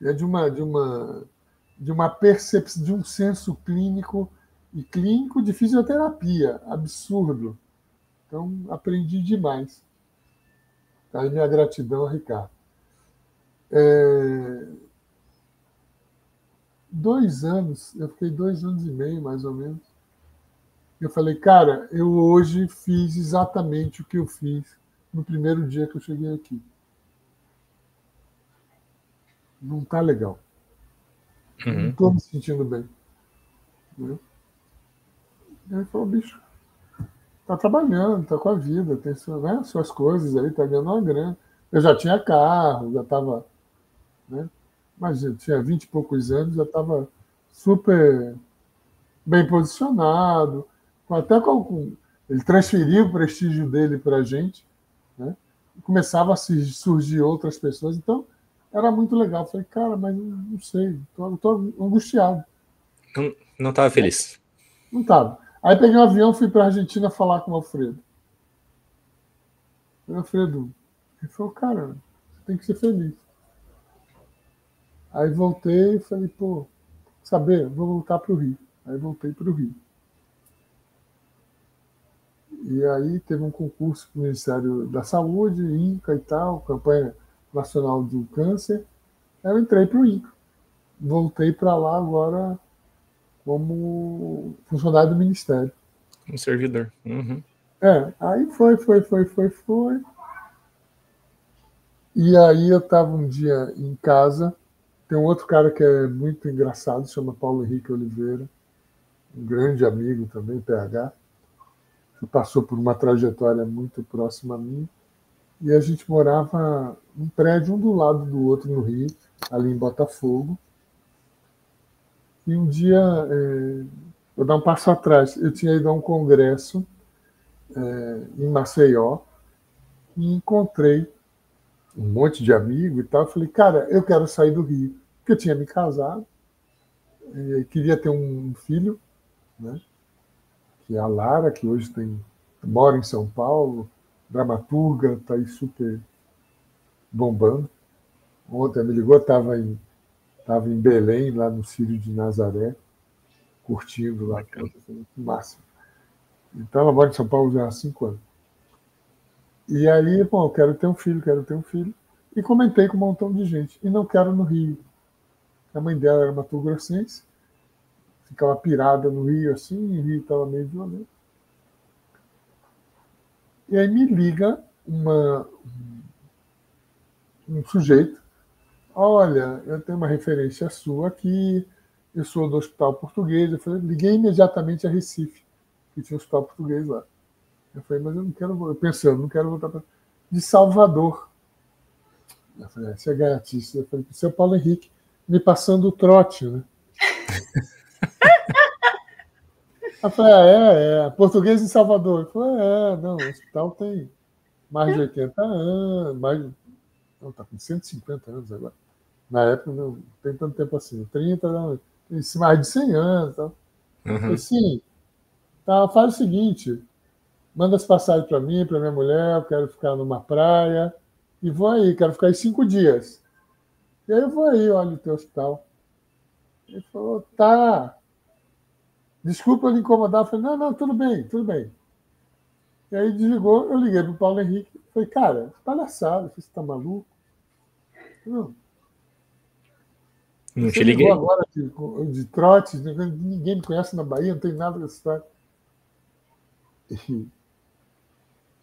É de uma percepção, de um senso clínico e clínico de fisioterapia absurdo. Então, aprendi demais. Aí minha gratidão a Ricardo. 2 anos, eu fiquei 2 anos e meio, mais ou menos. Eu falei, cara, eu hoje fiz exatamente o que eu fiz no primeiro dia que eu cheguei aqui. Não tá legal. Não Uhum. estou me sentindo bem. Né? E aí ele falou, bicho, tá trabalhando, tá com a vida, tem né, suas coisas aí, tá ganhando uma grana. Eu já tinha carro, já estava, né? Imagina, tinha 20 e poucos anos, já estava super bem posicionado, ele transferiu o prestígio dele para a gente, né? E começava a surgir outras pessoas, então era muito legal. Falei, cara, mas não sei, estou angustiado. Não estava feliz. Não estava. Aí peguei um avião, fui para a Argentina falar com o Alfredo. O Alfredo, ele falou, cara, você tem que ser feliz. Aí voltei e falei, pô, saber, vou voltar para o Rio. Aí voltei para o Rio. E aí teve um concurso para o Ministério da Saúde, INCA e tal, Campanha Nacional do Câncer. Aí eu entrei para o INCA. Voltei para lá agora como funcionário do Ministério. Um servidor. Uhum. Aí foi. E aí eu estava um dia em casa, tem um outro cara que é muito engraçado, chama Paulo Henrique Oliveira, um grande amigo também, PH, que passou por uma trajetória muito próxima a mim. E a gente morava num prédio um do lado do outro no Rio, ali em Botafogo. E um dia, vou dar um passo atrás, eu tinha ido a um congresso em Maceió e encontrei um monte de amigo e tal. Eu falei, cara, eu quero sair do Rio, porque eu tinha me casado, queria ter um filho, né? Que é a Lara, que hoje mora em São Paulo, dramaturga, está aí super bombando. Ontem ela me ligou, estava em Belém, lá no Círio de Nazaré, curtindo lá. Máximo. Então ela mora em São Paulo já há 5 anos. E aí, bom, eu quero ter um filho. E comentei com um montão de gente. E não quero no Rio. A mãe dela era mato-grossense, ficava pirada no Rio, assim, e o Rio estava meio violento. E aí me liga um sujeito. Olha, eu tenho uma referência sua aqui, eu sou do Hospital Português. Eu falei, liguei imediatamente a Recife, que tinha um Hospital Português lá. Eu falei, mas eu não quero, eu pensando, não quero voltar para... De Salvador. Eu falei, você é gaiatista. Eu falei, seu Paulo Henrique, me passando o trote, né? Eu falei, português em Salvador. Eu falei, não, o hospital tem mais de 80 anos, não, está com 150 anos agora. Na época não tem tanto tempo assim, 30 anos, mais de 100 anos. Tal. Eu falei, sim, tá, faz o seguinte, manda as passagens para mim, para minha mulher, eu quero ficar numa praia, e vou aí, quero ficar aí 5 dias. E aí eu vou aí, olha o teu hospital. Ele falou, tá. Desculpa eu lhe incomodar. Eu falei, não, tudo bem. E aí desligou, eu liguei para o Paulo Henrique. Falei, cara, palhaçada, você está maluco? Não te liguei. Ligou agora de trote, ninguém me conhece na Bahia, não tem nada dessa história. E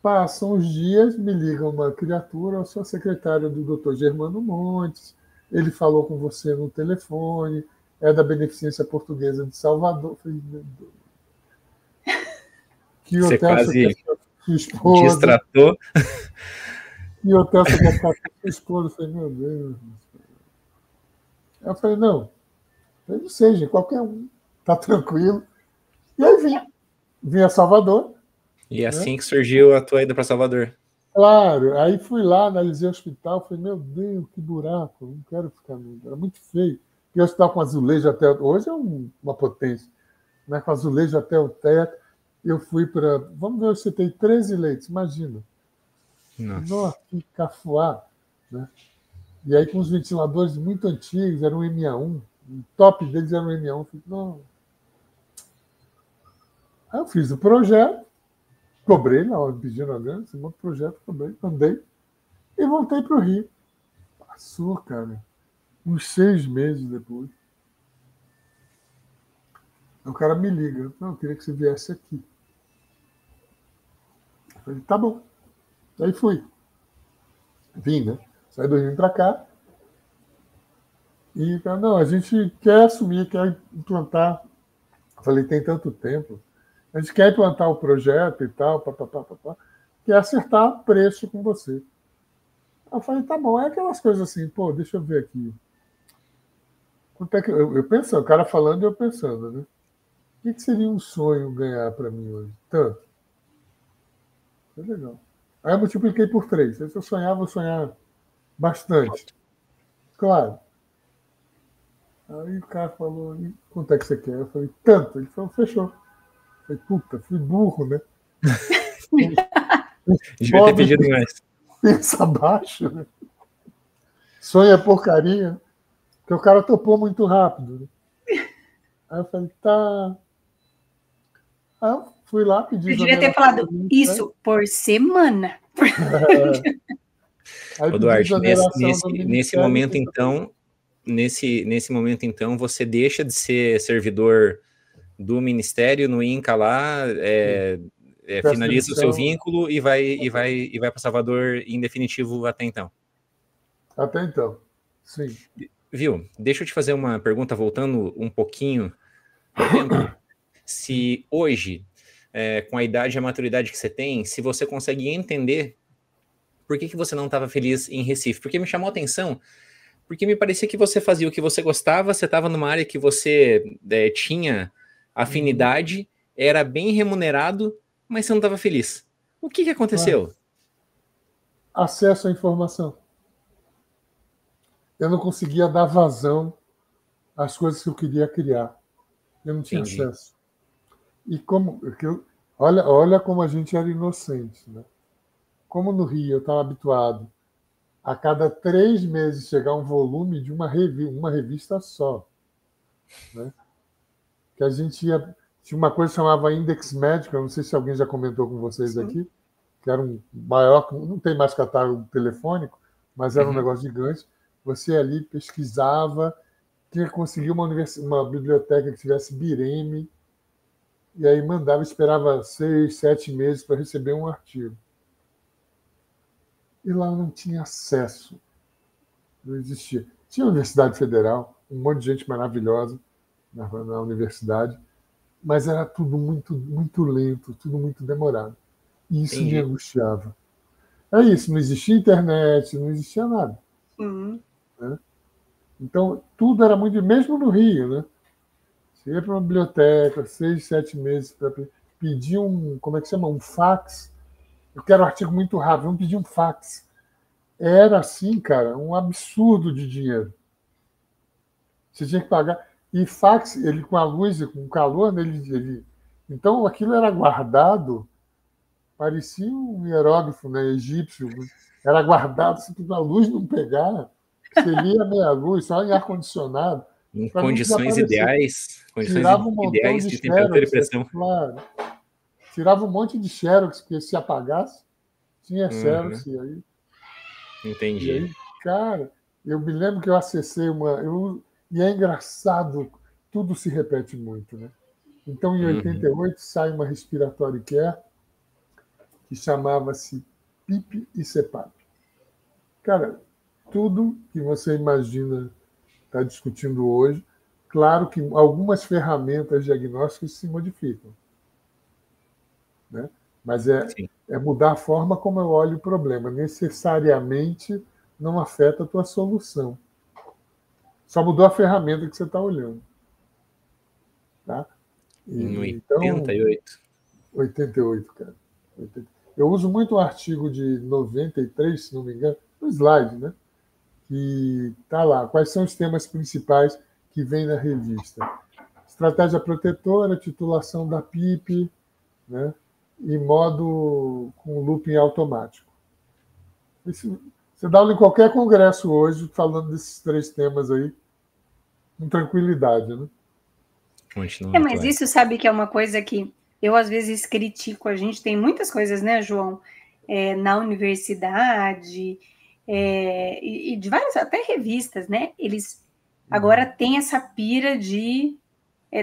passam os dias, me liga uma criatura, eu sou a secretária do Dr. Germano Montes, ele falou com você no telefone, é da Beneficência Portuguesa de Salvador. Eu falei, meu Deus. Que você hotel quase você quer sua esposa? destratou. Que hotel você quer ficar com sua esposa? Eu falei, meu Deus. Eu falei, não seja, qualquer um, tá tranquilo. E aí vim a Salvador. E assim que surgiu a tua ida para Salvador. Claro, aí fui lá, analisei o hospital, falei, meu Deus, que buraco, não quero ficar no... Era muito feio. E o hospital com azulejo até... Hoje é uma potência, né? Com azulejo até o teto. Eu fui para... Vamos ver, você tem 13 leitos, imagina. Nossa, que cafuá, né? E aí com os ventiladores muito antigos, era um MA1, o top deles era um MA1. Falei, não. Aí eu fiz o projeto, cobrei na hora, pedindo a grana, fiz um projeto, cobrei, andei e voltei para o Rio. Passou, cara, uns 6 meses depois. O cara me liga, não, eu queria que você viesse aqui. Eu falei, tá bom. Aí fui. Vim, né? Saí do Rio para cá. E, cara, não, a gente quer assumir, quer implantar. Eu falei, tem tanto tempo. A gente quer implantar o projeto e tal, quer acertar preço com você. Eu falei, tá bom, é aquelas coisas assim, pô, deixa eu ver aqui. Quanto é que eu pensando, o cara falando e eu pensando, né? O que seria um sonho ganhar para mim hoje? Tanto. Foi legal. Aí eu multipliquei por 3. Se eu sonhar, vou sonhar bastante. Claro. Aí o cara falou, quanto é que você quer? Eu falei, tanto. Ele falou, fechou. Eu falei, puta, fui burro, né? Devia ter pedido mais. Pensa baixo, né? Sonha porcaria. Porque o cara topou muito rápido. Né? Aí eu falei, tá. Aí eu fui lá, pedi. Eu devia ter falado isso por semana. Aí Ô, Duarte, nesse momento, então, nesse momento, então, você deixa de ser servidor do Ministério no INCA lá, finaliza o seu vínculo e vai para Salvador em definitivo até então. Até então, sim. Viu? Deixa eu te fazer uma pergunta, voltando um pouquinho no tempo. Se hoje, com a idade e a maturidade que você tem, se você consegue entender por que você não estava feliz em Recife? Porque me chamou a atenção, porque me parecia que você fazia o que você gostava, você estava numa área que você tinha afinidade, era bem remunerado, mas você não estava feliz. O que aconteceu? Acesso à informação. Eu não conseguia dar vazão às coisas que eu queria criar. Eu não tinha acesso. E olha como a gente era inocente, né? Como no Rio eu estava habituado a cada 3 meses chegar um volume de uma revista só, né? Que a gente tinha uma coisa que chamava Index Médico, não sei se alguém já comentou com vocês aqui, que era um maior, não tem mais catálogo telefônico, mas era um negócio gigante. Você ali pesquisava, tinha que conseguir uma biblioteca que tivesse Bireme, e aí mandava, esperava 6, 7 meses para receber um artigo. E lá não tinha acesso. Não existia. Tinha a Universidade Federal, um monte de gente maravilhosa na universidade, mas era tudo muito, muito lento, tudo muito demorado. E isso me angustiava. É isso, não existia internet, não existia nada. Né? Então, tudo era muito... Mesmo no Rio, né? Você ia para uma biblioteca, 6, 7 meses para pedir como é que chama? Um fax. Eu quero um artigo muito rápido, vamos pedir um fax. Era assim, cara, um absurdo de dinheiro. Você tinha que pagar. E fax, ele com a luz e com o calor, né, então aquilo era guardado, parecia um hieróglifo, né, egípcio. Era guardado, se a luz não pegar, você lia meia luz, só em ar-condicionado. Em condições ideais, de temperatura e pressão. Claro. Tirava um monte de xerox, porque se apagasse, tinha xerox. E aí, entendi. E aí, cara, eu me lembro que eu acessei e é engraçado, tudo se repete muito, né? Então, em 88, sai uma Respiratory Care que chamava-se PIP e CEPAP. Cara, tudo que você imagina estar discutindo hoje, claro que algumas ferramentas diagnósticas se modificam, né? Mas é mudar a forma como eu olho o problema. Necessariamente não afeta a tua solução. Só mudou a ferramenta que você está olhando. Tá? Em 88? 88, cara. Eu uso muito um artigo de 93, se não me engano, no slide, né? Que está lá. Quais são os temas principais que vem na revista? Estratégia protetora, titulação da PIP, né? E modo com looping automático. Você dá aula em qualquer congresso hoje falando desses 3 temas aí com tranquilidade, né? Mas isso sabe que é uma coisa que eu às vezes critico. A gente tem muitas coisas, né, João, na universidade e de várias, até revistas, né? Eles agora têm essa pira de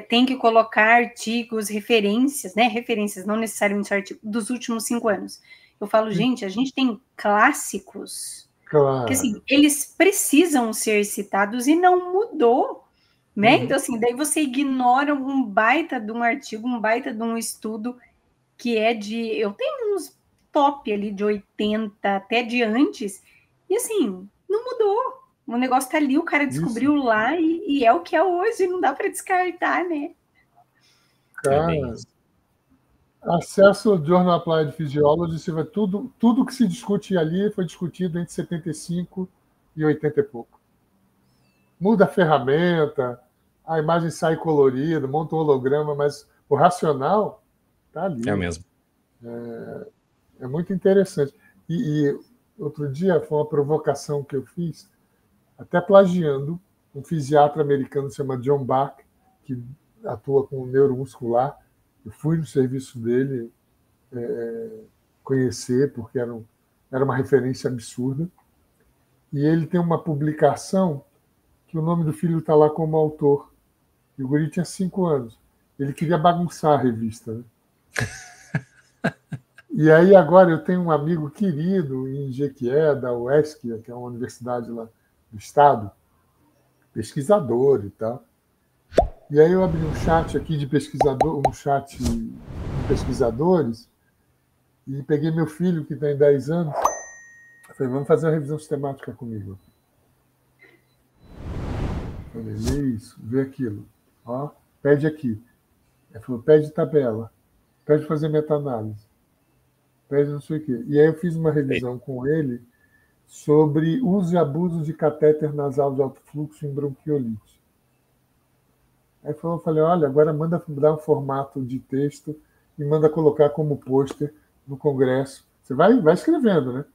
tem que colocar artigos, referências, né? Referências, não necessariamente artigos, dos últimos 5 anos. Eu falo, gente, a gente tem clássicos que assim, eles precisam ser citados e não mudou. né? Então, assim, daí você ignora um baita de um artigo, um baita de um estudo que é de... Eu tenho uns top ali de 80, até de antes, e assim, não mudou. O negócio tá ali, o cara descobriu lá e é o que é hoje, não dá para descartar, né? Cara, acesso ao Journal Applied Physiology, você vai tudo que se discute ali foi discutido entre 75 e 80 e pouco. Muda a ferramenta, a imagem sai colorida, monta um holograma, mas o racional está ali. É o mesmo. É muito interessante. E outro dia foi uma provocação que eu fiz, até plagiando um fisiatra americano que se chama John Bach, que atua com neuromuscular. Eu fui no serviço dele conhecer, porque era uma referência absurda. E ele tem uma publicação que o nome do filho está lá como autor. E o guri tinha 5 anos. Ele queria bagunçar a revista, né? E aí agora eu tenho um amigo querido em Jequié, da UESC, que é uma universidade lá do estado, pesquisador e tal. E aí eu abri um chat aqui de pesquisador, um chat de pesquisadores, e peguei meu filho, que tem 10 anos, falei, vamos fazer uma revisão sistemática comigo. Falei, lê isso, vê aquilo. Ó, pede aqui. Ele falou, pede tabela, pede fazer meta-análise, pede não sei o quê. E aí eu fiz uma revisão com ele sobre uso e abuso de catéter nasal de alto fluxo em bronquiolite. Aí eu falei, olha, agora manda dar um formato de texto e manda colocar como pôster no Congresso. Você vai escrevendo, né?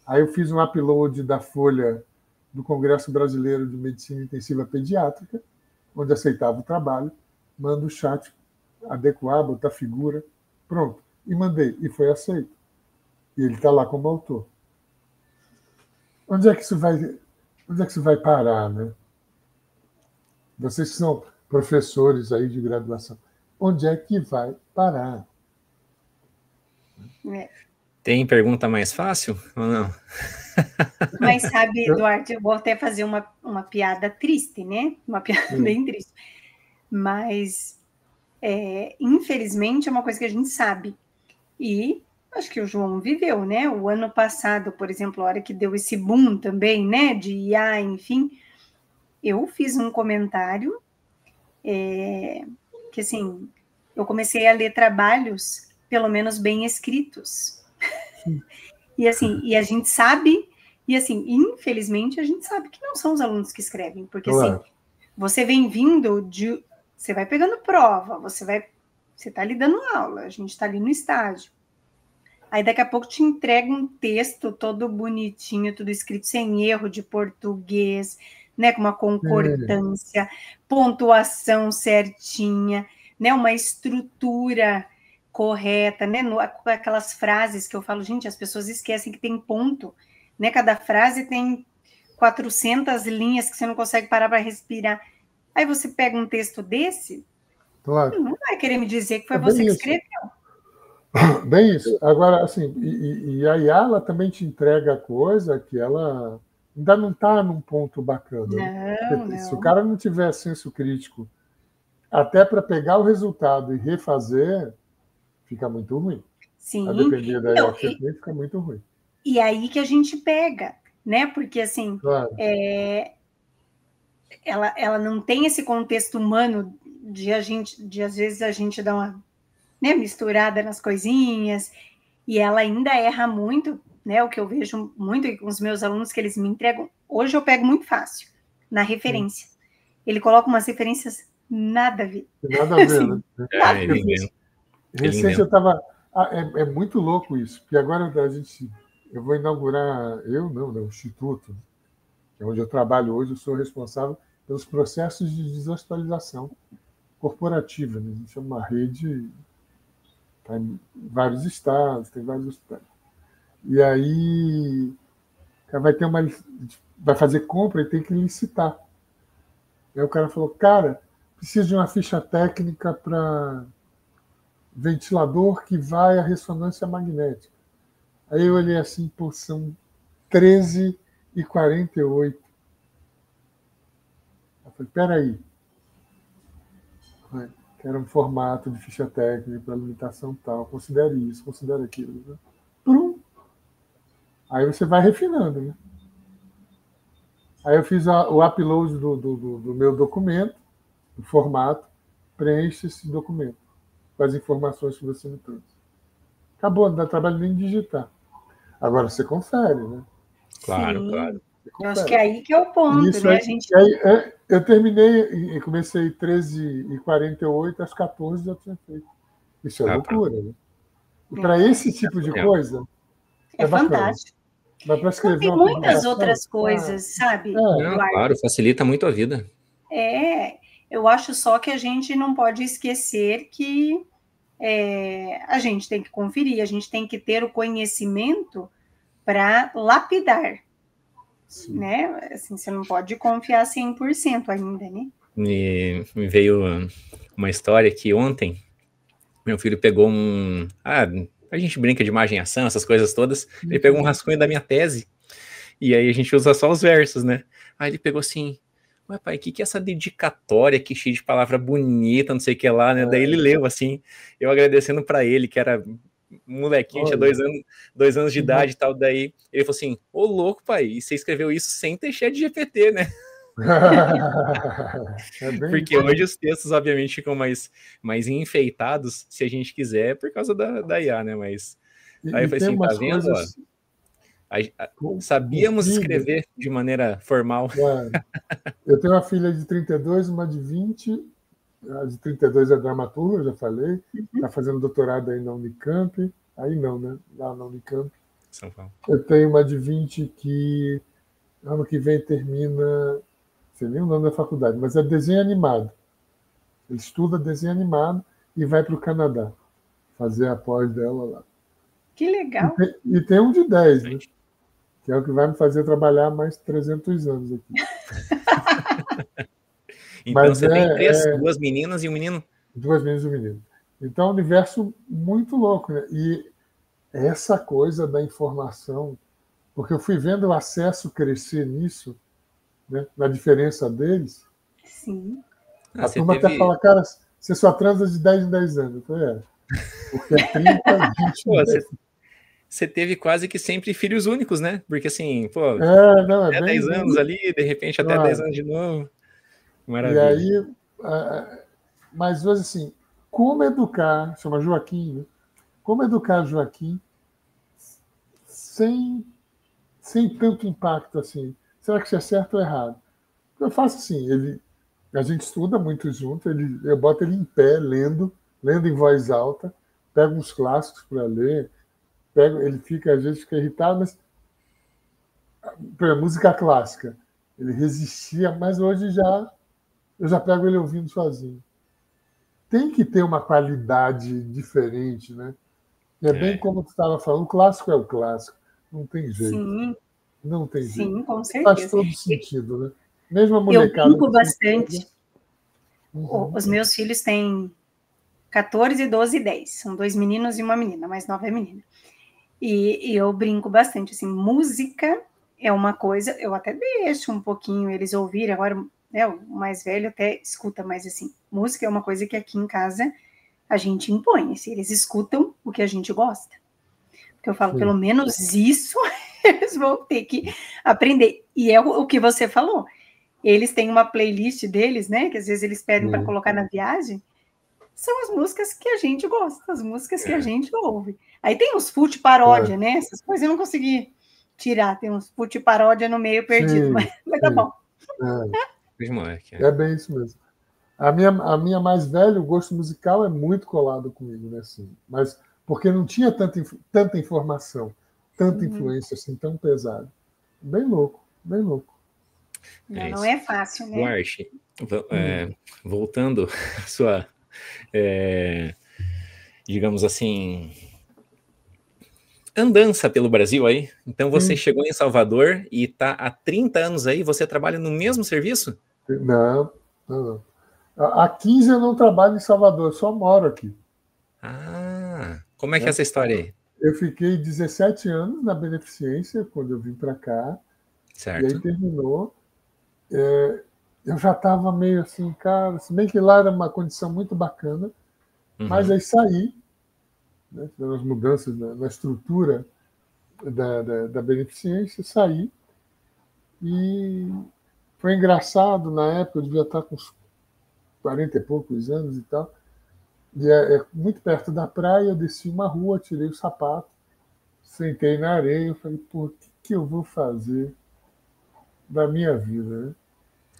Aí eu fiz um upload da folha do Congresso Brasileiro de Medicina Intensiva Pediátrica, onde aceitava o trabalho, mando o chat adequar, botar figura, pronto. E mandei, e foi aceito. E ele está lá como autor. Onde é que isso vai parar, né? Vocês que são professores aí de graduação, onde é que vai parar? Tem pergunta mais fácil ou não? Mas sabe, Eduardo, eu vou até fazer uma piada triste, né? Uma piada bem triste. Mas, infelizmente, é uma coisa que a gente sabe. E acho que o João viveu, né? O ano passado, por exemplo, a hora que deu esse boom também, né? De IA, enfim, eu fiz um comentário que, assim, eu comecei a ler trabalhos, pelo menos bem escritos. E, assim, e a gente sabe, e, assim, infelizmente, a gente sabe que não são os alunos que escrevem, porque, assim, você vem vindo você vai pegando prova, você está ali dando aula, a gente está ali no estágio. Aí, daqui a pouco, te entrega um texto todo bonitinho, tudo escrito sem erro de português, né, com uma concordância, pontuação certinha, né, uma estrutura correta, né, aquelas frases que eu falo, gente, as pessoas esquecem que tem ponto, né, cada frase tem 400 linhas que você não consegue parar para respirar. Aí você pega um texto desse, não vai querer me dizer que foi você que escreveu. Bem isso. Agora, assim, e a IA ela também te entrega coisa que ela ainda não está num ponto bacana. Não. Se o cara não tiver senso crítico, até para pegar o resultado e refazer, fica muito ruim. Sim. A depender da IA que você tem, fica muito ruim. E aí que a gente pega, né? Porque, assim, ela não tem esse contexto humano de às vezes a gente dar uma, né, misturada nas coisinhas, e ela ainda erra muito, né? O que eu vejo muito com os meus alunos que eles me entregam, hoje eu pego muito fácil na referência. Ele coloca umas referências nada a ver. Nada a ver, assim, né? Nada a ver. Recente eu estava... é muito louco isso, porque agora eu vou inaugurar, o Instituto, que é onde eu trabalho hoje, eu sou responsável pelos processos de deshospitalização corporativa, né? A gente chama uma rede, tá em vários estados, tem vários hospitais. E aí vai fazer compra e tem que licitar. Aí o cara falou, cara, preciso de uma ficha técnica para ventilador que vai à ressonância magnética. Aí eu olhei assim, pô, são 13h48. Eu falei, peraí, né? Que era um formato de ficha técnica para limitação tal, considere isso, considere aquilo. Né? Prum. Aí você vai refinando. Né? Aí eu fiz o upload do meu documento, do formato, preenche esse documento com as informações que você me trouxe. Acabou, não dá trabalho nem digitar. Agora você confere, né? Claro, Sim. claro. Eu acho que é aí que é o ponto, Isso né? aí, eu terminei e comecei 13h48, às 14 já tinha feito. Isso é loucura, né? E para esse tipo de coisa, é bacana. Fantástico. Mas para escrever tem uma muitas outras coisas, sabe? Não, claro, facilita muito a vida. Eu acho só que a gente não pode esquecer que a gente tem que conferir, a gente tem que ter o conhecimento para lapidar, Sim. né? Assim, você não pode confiar 100% ainda, né? Me veio uma história que ontem meu filho pegou a gente brinca de imagem e ação, essas coisas todas. Ele pegou um rascunho da minha tese e aí a gente usa só os versos, né? Aí ele pegou assim: ué, pai, o que é essa dedicatória aqui cheia de palavra bonita, não sei o que lá, né? Daí ele leu assim, eu agradecendo para ele, que era molequinho, tinha 2 anos de idade e tal. Daí ele falou assim: ô louco, pai, e você escreveu isso sem ter chat GPT, né? Porque hoje os textos, obviamente, ficam mais enfeitados, se a gente quiser, por causa da IA, né? Mas aí eu falei assim: tá vendo? Coisas... Sabíamos escrever de maneira formal. Eu tenho uma filha de 32, uma de 20. A de 32 é dramaturga, já falei. Está fazendo doutorado aí na Unicamp. Aí não, né? Lá na Unicamp. São Paulo. Eu tenho uma de 20 que ano que vem termina, não sei nem o nome da faculdade, mas é desenho animado. Ele estuda desenho animado e vai para o Canadá fazer a pós dela lá. Que legal. E tem um de 10, né? Que é o que vai me fazer trabalhar mais 300 anos aqui. Então mas você tem 2 meninas e um menino? 2 meninas e um menino. Então é um universo muito louco, né? E essa coisa da informação, porque eu fui vendo o acesso crescer nisso, né? Na diferença deles. Sim. A turma até fala, cara, você só transa de 10 em 10 anos. Eu falei, porque é 30, 20, Você teve quase que sempre filhos únicos, né? Porque assim, pô, até 10 anos ali, de repente até 10 anos de novo. Maravilha. E aí, mas hoje assim, como educar, chama Joaquim, né? Como educar Joaquim sem tanto impacto assim? Será que isso é certo ou errado? Eu faço assim, a gente estuda muito junto, eu boto ele em pé, lendo em voz alta, pego uns clássicos para ler, ele às vezes fica irritado, mas por exemplo, música clássica, ele resistia, mas hoje eu já pego ele ouvindo sozinho. Tem que ter uma qualidade diferente, né? Bem como tu estava falando, o clássico é o clássico, não tem jeito. Sim. Não tem jeito. Sim, com certeza. Faz todo sentido, né? Mesmo a molecada. Eu brinco bastante. Os meus filhos têm 14, 12 e 10. São 2 meninos e uma menina, mais nova é menina. E eu brinco bastante, assim, música é uma coisa, eu até deixo um pouquinho eles ouvirem, agora, né, o mais velho até escuta, mas assim, música é uma coisa que aqui em casa a gente impõe, assim, eles escutam o que a gente gosta. Porque eu falo, pelo menos isso eles vão ter que aprender. E é o que você falou. Eles têm uma playlist deles, né, que às vezes eles pedem para colocar na viagem, são as músicas que a gente gosta, as músicas que a gente ouve. Aí tem uns fute paródia, né? Essas coisas eu não consegui tirar, tem uns fute paródia no meio perdido, mas tá bom. É bem isso mesmo. A minha mais velha, o gosto musical é muito colado comigo, né? Assim, mas porque não tinha tanta informação, tanta influência assim tão pesada. Bem louco, bem louco. Não é fácil, né? Duarte, voltando à sua, digamos assim, andança pelo Brasil aí. Então você chegou em Salvador e está há 30 anos aí, você trabalha no mesmo serviço? Não. Há 15 eu não trabalho em Salvador, eu só moro aqui. Como é que é essa história aí? Eu fiquei 17 anos na beneficência quando eu vim para cá. Certo. E aí terminou. eu já estava meio assim, cara, se bem que lá era uma condição muito bacana, mas aí saí, né, tiveram as mudanças na estrutura da beneficência, saí, e foi engraçado, na época eu devia estar com uns 40 e poucos anos e tal, e é muito perto da praia, eu desci uma rua, tirei o sapato, sentei na areia, eu falei, pô, o que eu vou fazer da minha vida, né?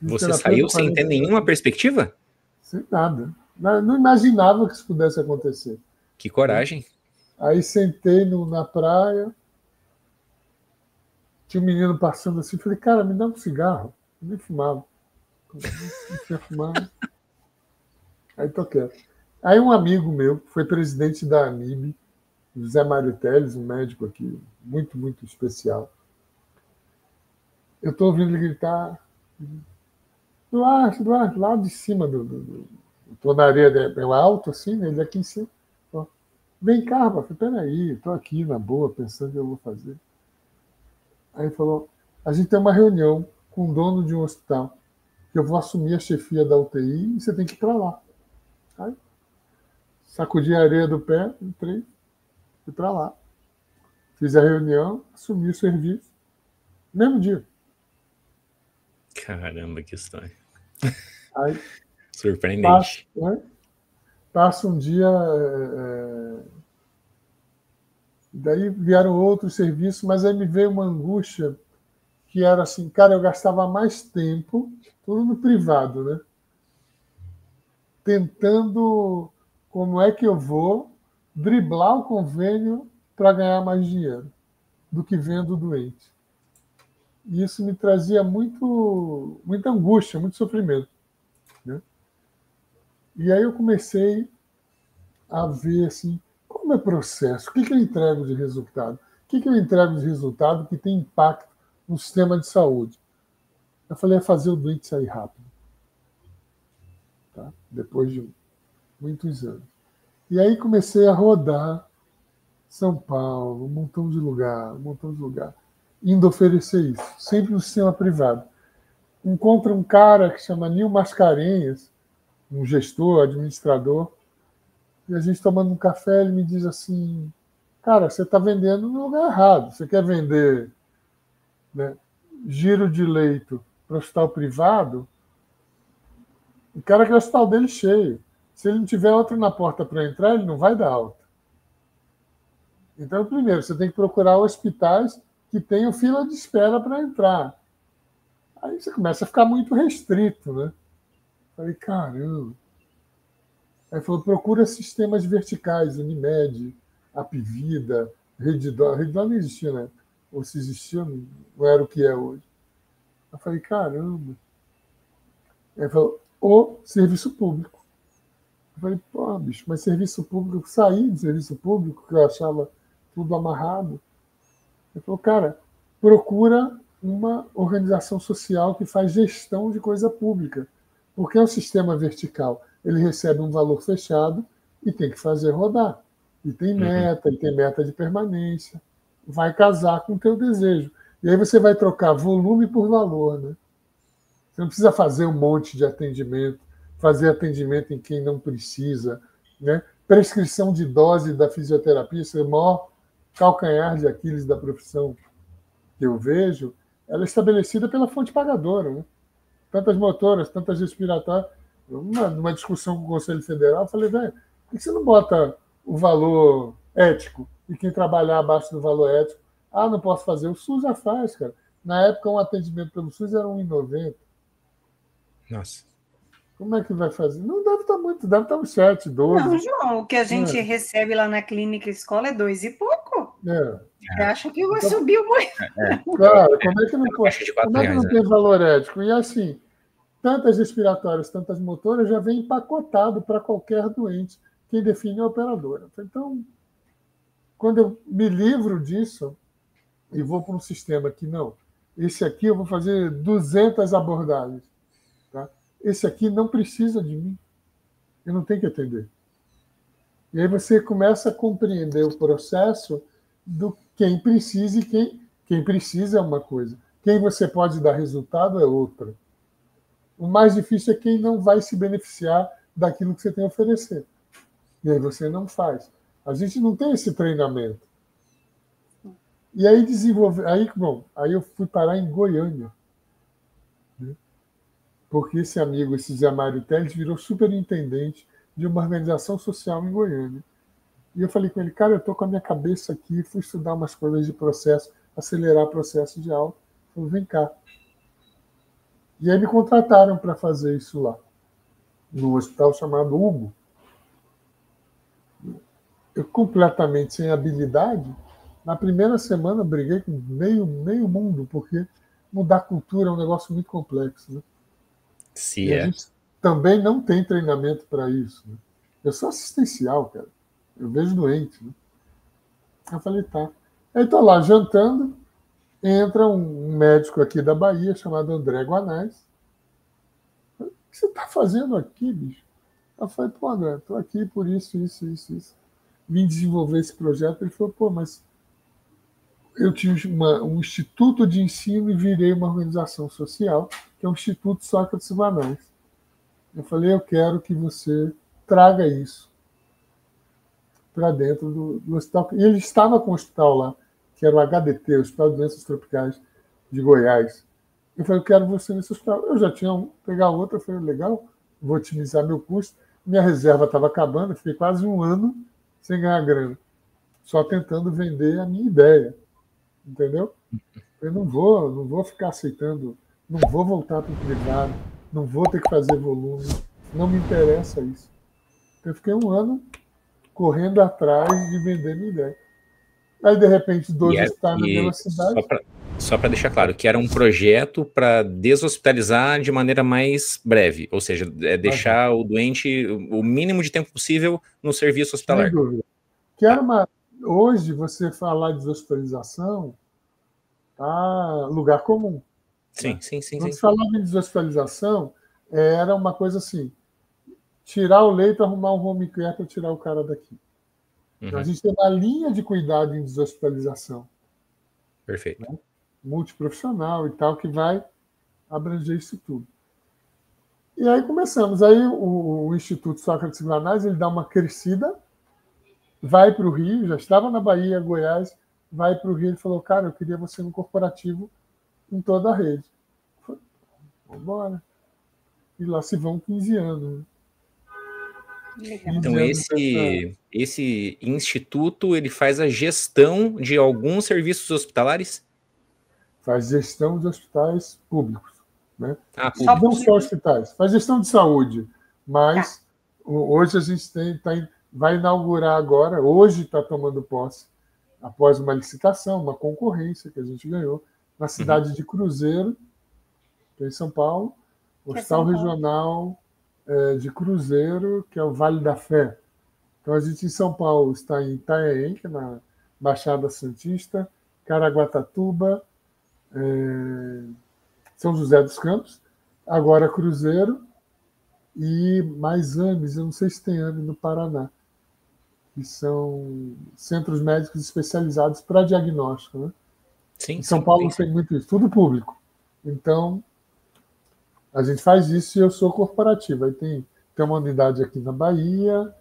Você saiu sem ter nenhuma perspectiva? Sem nada. Não imaginava que isso pudesse acontecer. Que coragem. Aí sentei na praia, tinha um menino passando assim, falei, cara, me dá um cigarro. Eu nem fumava. Não tinha fumado. Aí tô quieto. Aí um amigo meu, que foi presidente da ANIB, José Mário Teles, um médico aqui, muito, muito especial. Eu estou ouvindo ele gritar, Duarte, lá de cima estou na areia, é alto assim, né? Ele aqui em cima. Ó, vem cá, rapaz. Peraí, estou aqui na boa, pensando o que eu vou fazer. Aí ele falou, a gente tem uma reunião com o dono de um hospital, que eu vou assumir a chefia da UTI e você tem que ir para lá. Aí, sacudi a areia do pé, entrei, fui para lá. Fiz a reunião, assumi o serviço. Mesmo dia. Caramba, que história. Aí, surpreendente. Passa um dia... Daí vieram outros serviços, mas aí me veio uma angústia que era assim, cara, eu gastava mais tempo, tudo no privado, né? Tentando como é que eu vou driblar o convênio para ganhar mais dinheiro do que vendo o doente. E isso me trazia muita angústia, muito sofrimento, né? E aí eu comecei a ver assim, como é processo, o que eu entrego de resultado? O que eu entrego de resultado que tem impacto no sistema de saúde? Eu falei, é fazer o doente sair rápido. Tá? Depois de muitos anos. E aí comecei a rodar São Paulo, um montão de lugar, indo oferecer isso, sempre no sistema privado. Encontra um cara que chama Nil Mascarenhas, um gestor, administrador, e a gente tomando um café, ele me diz assim, cara, você está vendendo no lugar errado. Você quer vender, né, giro de leito para o hospital privado, o cara quer o hospital dele cheio. Se ele não tiver outro na porta para entrar, ele não vai dar alta. Então, primeiro, você tem que procurar hospitais que tenham fila de espera para entrar. Aí você começa a ficar muito restrito, né? Falei, caramba. Aí falou, procura sistemas verticais, Unimed, Apvida, Redditor. Redditor não existia, né? Ou se existia, não era o que é hoje. Eu falei, caramba. Aí falou, o serviço público. Eu falei, pô, bicho, mas serviço público, saí de serviço público, que eu achava tudo amarrado. Ele falou, cara, procura uma organização social que faz gestão de coisa pública, porque é um sistema vertical. Ele recebe um valor fechado e tem que fazer rodar. E tem meta de permanência. Vai casar com o teu desejo. E aí você vai trocar volume por valor, né? Você não precisa fazer um monte de atendimento, fazer atendimento em quem não precisa, né? Prescrição de dose da fisioterapia, esse é o maior calcanhar de Aquiles da profissão que eu vejo, ela é estabelecida pela fonte pagadora, né? Tantas motoras, tantas respiratórias. Numa discussão com o Conselho Federal, eu falei, velho, por que você não bota o valor ético e quem trabalhar abaixo do valor ético? Ah, não posso fazer. O SUS já faz, cara. Na época, um atendimento pelo SUS era R$1,90. Nossa. Como é que vai fazer? Não deve estar muito, deve estar uns 7, 12. Não, João, o que a gente recebe lá na clínica escola é 2 e pouco. Você acha que vai subir muito? Claro, como é que não tem valor ético? E assim, tantas respiratórias, tantas motoras já vem empacotado para qualquer doente. Quem define é a operadora. Então, quando eu me livro disso e vou para um sistema que não, esse aqui eu vou fazer 200 abordagens. Tá? Esse aqui não precisa de mim. Eu não tenho que atender. E aí você começa a compreender o processo do quem precisa e quem precisa é uma coisa. Quem você pode dar resultado é outra. O mais difícil é quem não vai se beneficiar daquilo que você tem a oferecer. E aí você não faz. A gente não tem esse treinamento. E aí aí eu fui parar em Goiânia, né? Porque esse amigo, esse Zé Mário Teles, virou superintendente de uma organização social em Goiânia. E eu falei com ele, cara, eu estou com a minha cabeça aqui, fui estudar umas coisas de processo, acelerar processo de aula. Eu falei, vem cá. E aí me contrataram para fazer isso lá, no hospital chamado Hugo. Eu completamente sem habilidade, na primeira semana briguei com meio mundo, porque mudar cultura é um negócio muito complexo, né? Sim, E a gente também não tem treinamento para isso, né? Eu sou assistencial, cara. Eu vejo doente, né? Eu falei, tá. Aí estou lá jantando, entra um médico aqui da Bahia, chamado André Guanais. O que você está fazendo aqui, bicho? Eu falei, pô, André, estou aqui por isso. Vim desenvolver esse projeto. Ele falou, pô, mas eu tinha um instituto de ensino e virei uma organização social, que é o Instituto Sócrates Guanais. Eu falei, eu quero que você traga isso para dentro do hospital. E ele estava com o hospital lá, que era o HDT, o Hospital de Doenças Tropicais de Goiás. Eu falei, eu quero você nesse hospital. Eu já tinha pegar outro, eu falei, legal, vou otimizar meu custo. Minha reserva estava acabando, eu fiquei quase um ano sem ganhar grana, só tentando vender a minha ideia, entendeu? Eu não vou ficar aceitando, não vou voltar para o privado, não vou ter que fazer volume, não me interessa isso. Eu fiquei um ano correndo atrás de vender minha ideia. Aí, de repente, dois hospitais na mesma cidade. Só para deixar claro, que era um projeto para deshospitalizar de maneira mais breve, ou seja, deixar o doente o mínimo de tempo possível no serviço hospitalar. Sem dúvida. Que era hoje, você falar de deshospitalização, tá lugar comum. Sim, né? sim. Quando se falava em deshospitalização, era uma coisa assim, tirar o leito, arrumar um home care para tirar o cara daqui. Então, a gente tem uma linha de cuidado em deshospitalização. Perfeito. Né? Multiprofissional e tal, que vai abranger isso tudo. E aí começamos. Aí o Instituto Sócrates Guanais, ele dá uma crescida, vai para o Rio, já estava na Bahia, Goiás, vai para o Rio e falou, cara, eu queria você no corporativo em toda a rede. Falei, vamos embora. E lá se vão 15 anos. Né? Então, esse instituto, ele faz a gestão de alguns serviços hospitalares? Faz gestão de hospitais públicos. Né? Público. Não só hospitais, faz gestão de saúde, mas hoje a gente vai inaugurar agora, hoje está tomando posse, após uma licitação, uma concorrência que a gente ganhou, na cidade de Cruzeiro, que é em São Paulo, o Hospital Regional de Cruzeiro, que é o Vale da Fé. Então, a gente em São Paulo está em Itanhaém, que é na Baixada Santista, Caraguatatuba, São José dos Campos, agora Cruzeiro e mais AMES, eu não sei se tem AME no Paraná, que são centros médicos especializados para diagnóstico. Né? Sim, em São Paulo tem muito isso, tudo público. Então, a gente faz isso e eu sou corporativo. Aí tem uma unidade aqui na Bahia,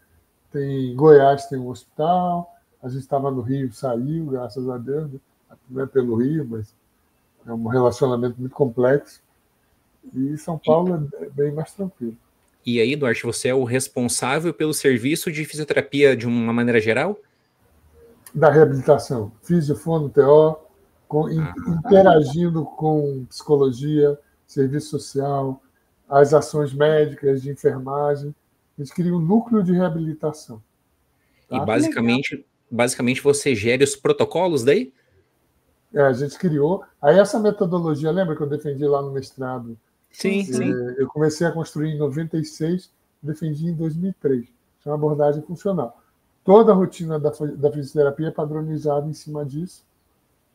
tem Goiás, tem um hospital, a gente estava no Rio, saiu, graças a Deus, né? Não é pelo Rio, mas é um relacionamento muito complexo. E São Paulo é bem mais tranquilo. E aí, Duarte, você é o responsável pelo serviço de fisioterapia de uma maneira geral? Da reabilitação. Fisio, fono, TO, interagindo com psicologia, serviço social, as ações médicas de enfermagem. A gente cria um núcleo de reabilitação. Tá? E basicamente você gere os protocolos daí? A gente criou. Aí essa metodologia, lembra que eu defendi lá no mestrado? Sim. Eu comecei a construir em 96, defendi em 2003. É uma abordagem funcional. Toda a rotina da fisioterapia é padronizada em cima disso,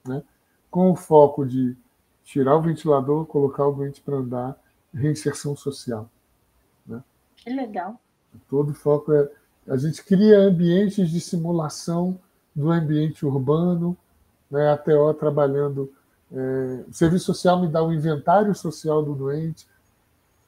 né? Com o foco de tirar o ventilador, colocar o doente para andar, reinserção social. Né? Que legal. Todo o foco é... A gente cria ambientes de simulação do ambiente urbano, né? A TO trabalhando... o serviço social me dá o inventário social do doente,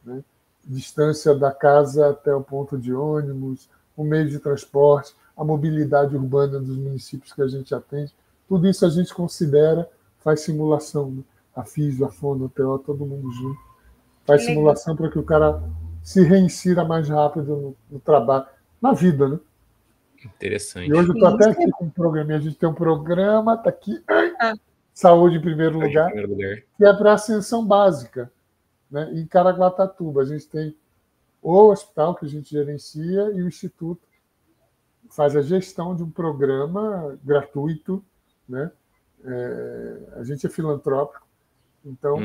né? Distância da casa até o ponto de ônibus, o meio de transporte, a mobilidade urbana dos municípios que a gente atende, tudo isso a gente considera, faz simulação, né? A Fisio, a Fono, a TO, todo mundo junto. Faz simulação para que o cara se reinsira mais rápido no trabalho, na vida, né? Interessante. E hoje eu estou até aqui com um programa, a gente tem um programa, está aqui, Saúde em Primeiro Lugar, que é para ascensão básica, né? Em Caraguatatuba, a gente tem o hospital que a gente gerencia e o Instituto faz a gestão de um programa gratuito, né? A gente é filantrópico, então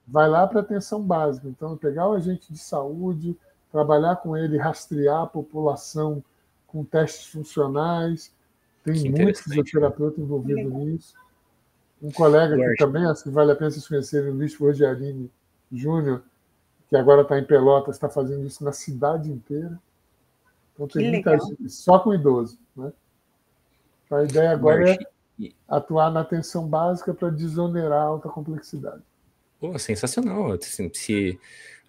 vai lá para atenção básica. Então, pegar o agente de saúde, trabalhar com ele, rastrear a população com testes funcionais. Tem muito fisioterapeuta envolvido nisso. Um colega que também acho que vale a pena vocês conhecerem, o Luiz Roggiarini Júnior, que agora está em Pelotas, está fazendo isso na cidade inteira. Então tem muita gente, só com idoso, né? A ideia agora é atuar na atenção básica para desonerar a alta complexidade. Pô, sensacional. Se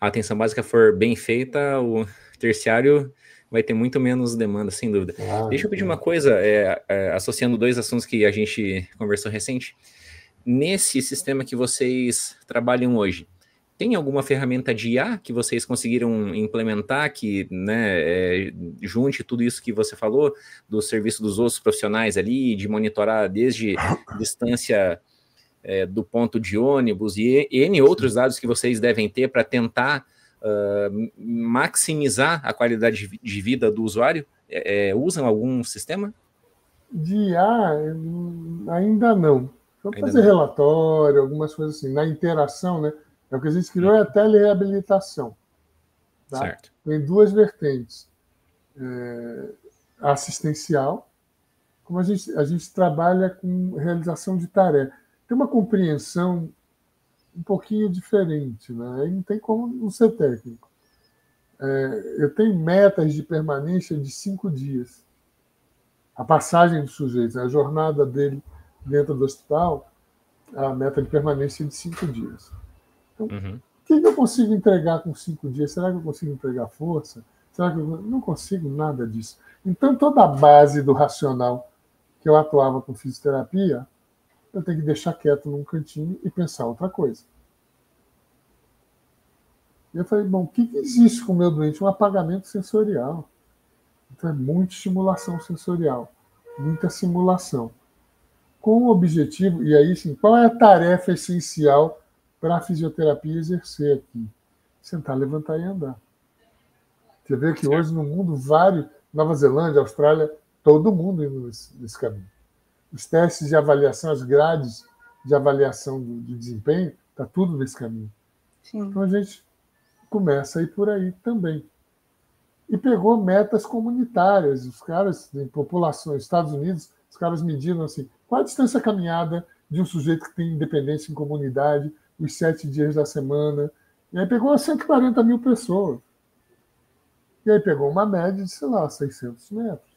a atenção básica for bem feita, o terciário vai ter muito menos demanda, sem dúvida. Deixa eu pedir uma coisa, associando dois assuntos que a gente conversou recente. Nesse sistema que vocês trabalham hoje, tem alguma ferramenta de IA que vocês conseguiram implementar que, né, junte tudo isso que você falou, do serviço dos outros profissionais ali, de monitorar desde distância do ponto de ônibus e N outros dados que vocês devem ter para tentar maximizar a qualidade de vida do usuário? Usam algum sistema? De IA, ainda não. Vamos fazer relatório, algumas coisas assim. Na interação, né? O que a gente criou é a telereabilitação. Tá? Certo. Tem duas vertentes. A assistencial, como a gente trabalha com realização de tarefa. Tem uma compreensão um pouquinho diferente, né? Aí não tem como não ser técnico. Eu tenho metas de permanência de 5 dias. A passagem do sujeito, a jornada dele dentro do hospital, a meta de permanência é de 5 dias. Então, o que eu consigo entregar com 5 dias? Será que eu consigo entregar força? Será que eu não consigo nada disso? Então, toda a base do racional que eu atuava com fisioterapia, eu tenho que deixar quieto num cantinho e pensar outra coisa. E eu falei, bom, o que existe com o meu doente? Um apagamento sensorial. Então, é muita estimulação sensorial, muita simulação. Com o objetivo, e aí sim, qual é a tarefa essencial para a fisioterapia exercer aqui? Sentar, levantar e andar. Você vê que hoje no mundo, Nova Zelândia, Austrália, todo mundo indo nesse caminho. Os testes de avaliação, as grades de avaliação de desempenho, está tudo nesse caminho. Sim. Então a gente começa a ir por aí também. E pegou metas comunitárias. Os caras, em populações, Estados Unidos, os caras mediram assim, qual a distância caminhada de um sujeito que tem independência em comunidade, os 7 dias da semana. E aí pegou 140 mil pessoas. E aí pegou uma média de, sei lá, 600 metros.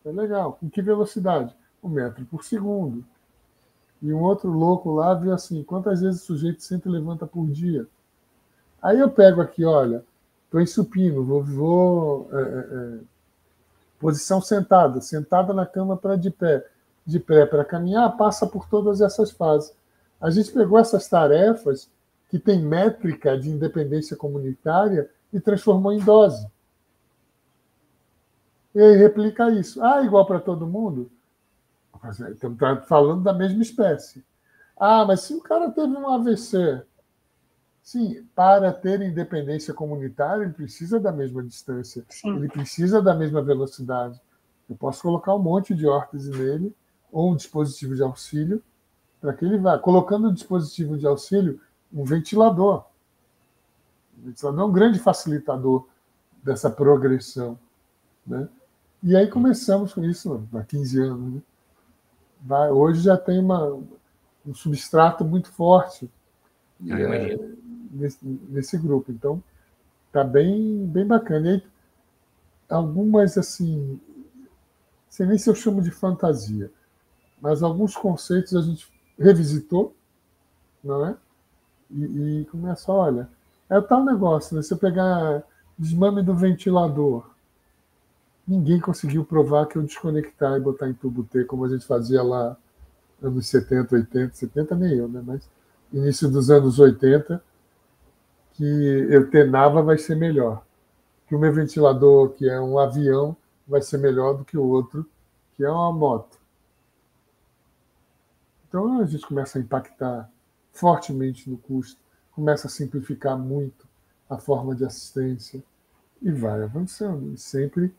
É legal. Com que velocidade? 1 metro por segundo. E um outro louco lá viu assim, quantas vezes o sujeito senta e levanta por dia. Aí eu pego aqui, olha, estou em supino, vou posição sentada na cama para de pé para caminhar, passa por todas essas fases. A gente pegou essas tarefas que tem métrica de independência comunitária e transformou em dose. E aí replica isso. Igual para todo mundo? Estamos falando da mesma espécie. Mas se o cara teve um AVC, sim, para ter independência comunitária, ele precisa da mesma distância, Sim. Ele precisa da mesma velocidade. Eu posso colocar um monte de órtese nele, ou um dispositivo de auxílio, para que ele vá. Colocando o dispositivo de auxílio, um ventilador. O ventilador é um grande facilitador dessa progressão, né? E aí começamos com isso há 15 anos. Né? Hoje já tem um substrato muito forte nesse grupo. Então, está bem, bem bacana. E aí, algumas, assim, não sei nem se eu chamo de fantasia, mas alguns conceitos a gente revisitou, não é? E começa, olha, É o tal negócio, né? Você pegar desmame do ventilador. Ninguém conseguiu provar que eu desconectar e botar em tubo T, como a gente fazia lá anos 70, 80, 70 nem eu, né? Mas início dos anos 80, que eu tenava vai ser melhor. Que o meu ventilador, que é um avião, vai ser melhor do que o outro, que é uma moto. Então a gente começa a impactar fortemente no custo, começa a simplificar muito a forma de assistência e vai avançando, e sempre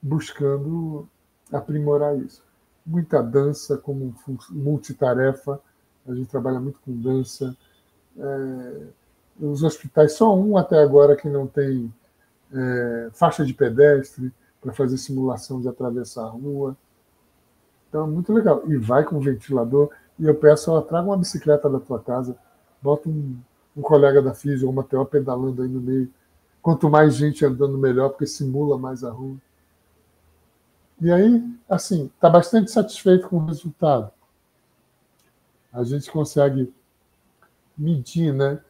buscando aprimorar isso. Muita dança como multitarefa, a gente trabalha muito com dança. Os hospitais, só um até agora que não tem faixa de pedestre para fazer simulação de atravessar a rua. Então, muito legal. E vai com ventilador. E eu peço, traga uma bicicleta da tua casa, bota um colega da física ou uma TO pedalando aí no meio. Quanto mais gente andando, melhor, porque simula mais a rua. E aí, assim, está bastante satisfeito com o resultado. A gente consegue medir, né?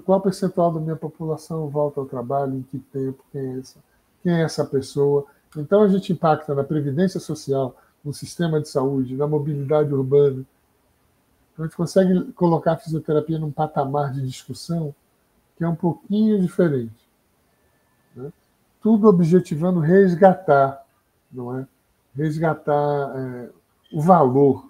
Qual percentual da minha população volta ao trabalho, em que tempo, quem é essa pessoa. Então, a gente impacta na previdência social, no sistema de saúde, na mobilidade urbana. Então, a gente consegue colocar a fisioterapia num patamar de discussão que é um pouquinho diferente, né? Tudo objetivando resgatar, não é? Resgatar o valor,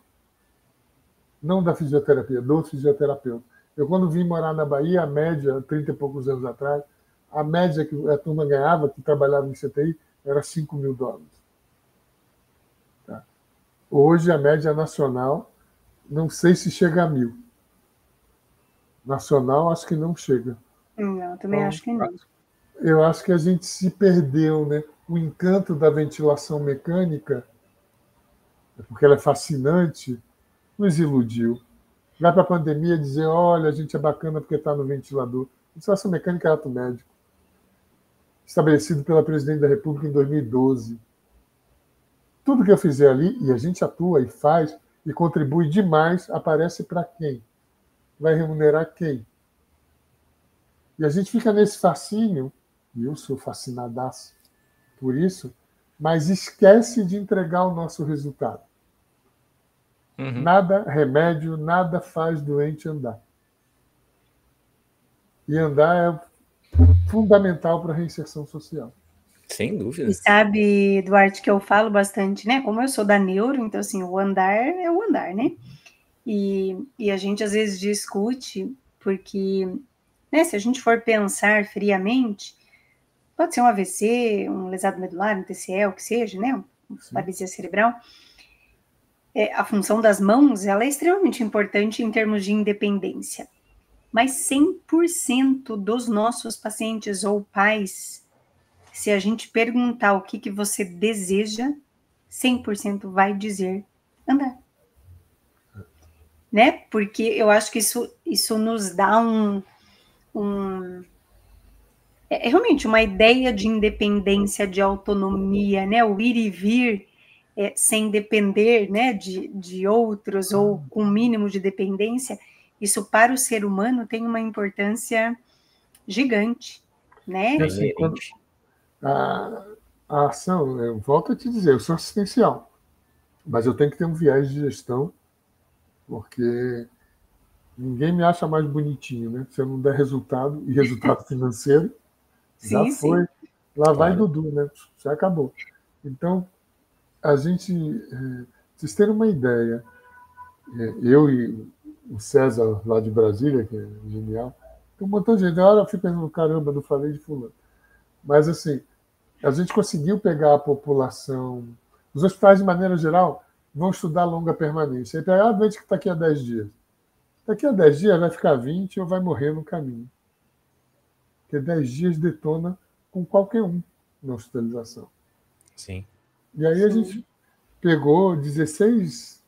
não da fisioterapia, do fisioterapeuta. Eu, quando vim morar na Bahia, a média, 30 e poucos anos atrás, a média que a turma ganhava, que trabalhava em CTI, era $5.000. Tá? Hoje, a média nacional, não sei se chega a 1.000. Nacional, acho que não chega. Não, também acho que não. Eu acho que a gente se perdeu, né? O encanto da ventilação mecânica, porque ela é fascinante, nos iludiu. Vai para a pandemia dizer, olha, a gente é bacana porque está no ventilador. Ventilação mecânica é ato médico, estabelecido pela Presidente da República em 2012. Tudo que eu fizer ali, e a gente atua e faz, e contribui demais, aparece para quem? Vai remunerar quem? E a gente fica nesse fascínio, e eu sou fascinadaço por isso, mas esquece de entregar o nosso resultado. Uhum. Nada remédio, nada faz doente andar. E andar é fundamental para a reinserção social. Sem dúvida. E sabe, Duarte, que eu falo bastante, né? Como eu sou da neuro, então, assim, o andar é o andar, né? E a gente, às vezes, discute, porque, né, se a gente for pensar friamente, pode ser um AVC, um lesado medular, um TCE, o que seja, né? Uma paralisia cerebral. A função das mãos, ela é extremamente importante em termos de independência. Mas 100% dos nossos pacientes ou pais, se a gente perguntar o que você deseja, 100% vai dizer andar. Né? Porque eu acho que isso nos dá realmente uma ideia de independência, de autonomia, né? O ir e vir sem depender, né, de outros ou com mínimo de dependência, isso para o ser humano tem uma importância gigante, né? Assim, a ação, eu volto a te dizer, eu sou assistencial, mas eu tenho que ter um viés de gestão, porque ninguém me acha mais bonitinho, né? Se eu não der resultado, e resultado financeiro, já Sim, foi. sim. Lá vai Dudu, né? Já acabou. Então, a gente, vocês terem uma ideia, eu e o César, lá de Brasília, que é genial, tem um montão de gente. Na hora eu fico pensando, caramba, não falei de fulano. Mas, assim, a gente conseguiu pegar a população. Os hospitais, de maneira geral, vão estudar longa permanência. Aí pega a doente que está aqui há 10 dias. Daqui a 10 dias vai ficar 20 ou vai morrer no caminho. Porque 10 dias detona com qualquer um na hospitalização. Sim. E aí a gente pegou 16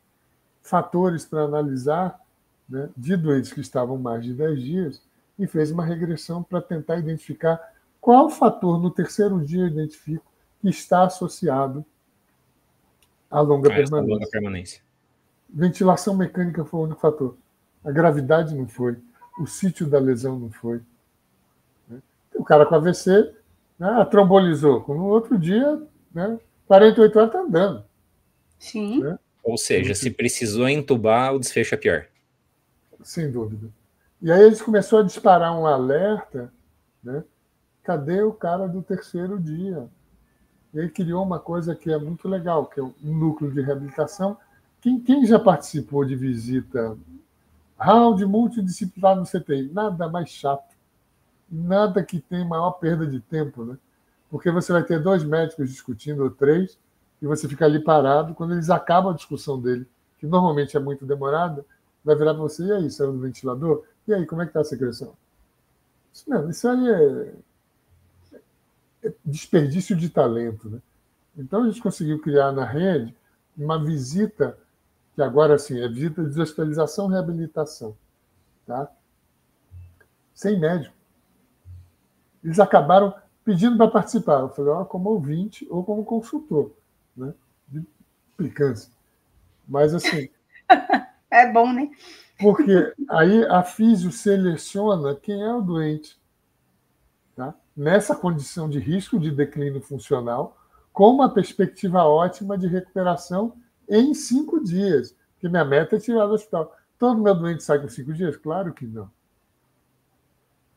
fatores para analisar, né, de doentes que estavam mais de 10 dias e fez uma regressão para tentar identificar qual fator no terceiro dia eu identifico que está associado à longa permanência. Longa permanência. Ventilação mecânica foi o único fator. A gravidade não foi. O sítio da lesão não foi. o cara com AVC, né, trombolizou. No outro dia, né, 48 horas está andando. Sim. Né? Ou seja, se precisou entubar, o desfecho é pior. Sem dúvida. E aí eles começaram a disparar um alerta, né? Cadê o cara do terceiro dia? E aí criou uma coisa que é muito legal, que é um núcleo de reabilitação. Quem já participou de visita round multidisciplinar no CTI? Nada mais chato. Nada que tenha maior perda de tempo, né? Porque você vai ter 2 médicos discutindo, ou 3, e você fica ali parado. Quando eles acabam a discussão dele, que normalmente é muito demorada, vai virar para você, e aí, saiu do ventilador? E aí, como é que está a secreção? Isso aí é desperdício de talento, né? Então, a gente conseguiu criar na rede uma visita, que agora, assim, é visita de hospitalização e reabilitação, tá? Sem médico. Eles acabaram pedindo para participar. Eu falei, como ouvinte ou como consultor, né? De implicância. Mas, assim... É bom, né? Porque aí a físio seleciona quem é o doente, tá? Nessa condição de risco de declínio funcional, com uma perspectiva ótima de recuperação em 5 dias. Porque minha meta é tirar do hospital. Todo meu doente sai com 5 dias? Claro que não.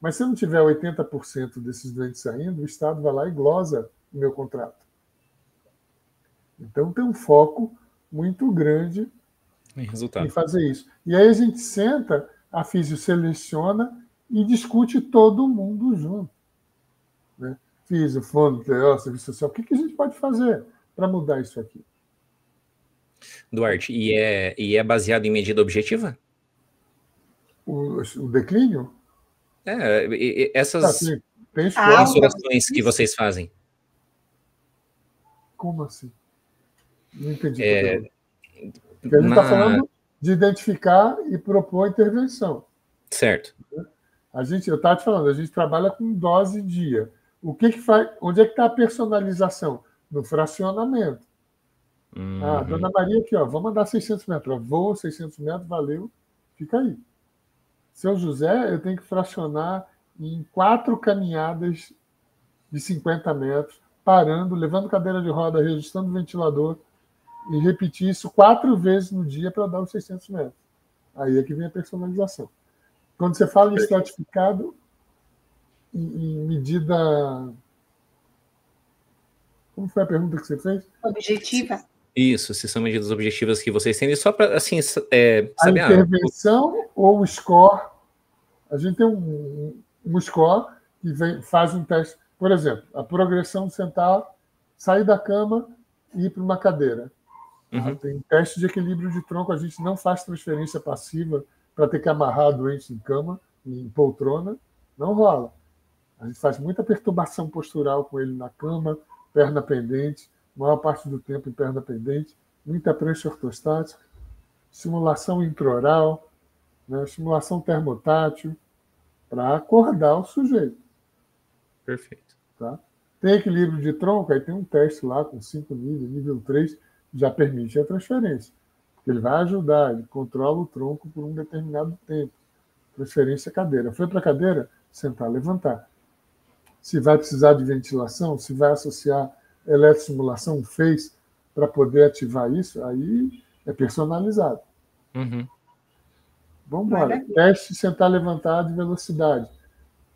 Mas se não tiver 80% desses doentes saindo, o Estado vai lá e glosa o meu contrato. Então tem um foco muito grande em fazer isso. E aí a gente senta, a físio seleciona e discute todo mundo junto. Né? Físio, fono, TO, serviço social. O que a gente pode fazer para mudar isso aqui? Duarte, e é baseado em medida objetiva? O declínio? Essas tem mensurações que vocês fazem. Como assim? Não entendi. Porque a gente está falando de identificar e propor intervenção. Certo. Eu estava te falando, a gente trabalha com dose dia. O que faz? Onde é que está a personalização? No fracionamento. Dona Maria aqui, vamos andar 600 metros. Vou 600 metros, valeu, fica aí. Seu José, eu tenho que fracionar em 4 caminhadas de 50 metros, parando, levando cadeira de roda, registrando o ventilador, e repetir isso 4 vezes no dia para dar os 600 metros. Aí é que vem a personalização. Quando você fala em estratificado, em medida... Como foi a pergunta que você fez? Objetiva. Isso, se são medidas objetivas que vocês têm, só para, assim, saber... A intervenção ou o score? A gente tem um score que faz um teste. Por exemplo, a progressão de sentar, sair da cama e ir para uma cadeira. Tem teste de equilíbrio de tronco, a gente não faz transferência passiva para ter que amarrar doente em cama, em poltrona, não rola. A gente faz muita perturbação postural com ele na cama, perna pendente, maior parte do tempo em perna pendente, muita prancha ortostática, estimulação intraoral, né, estimulação termotátil, para acordar o sujeito. Perfeito. Tá? Tem equilíbrio de tronco, aí tem um teste lá com 5 níveis, nível 3, já permite a transferência. Porque ele vai ajudar, ele controla o tronco por um determinado tempo. Transferência cadeira. Foi para a cadeira? Sentar, levantar. Se vai precisar de ventilação, se vai associar eletroestimulação, fez, para poder ativar isso, aí é personalizado. Vamos embora. Teste sentar, levantar de velocidade.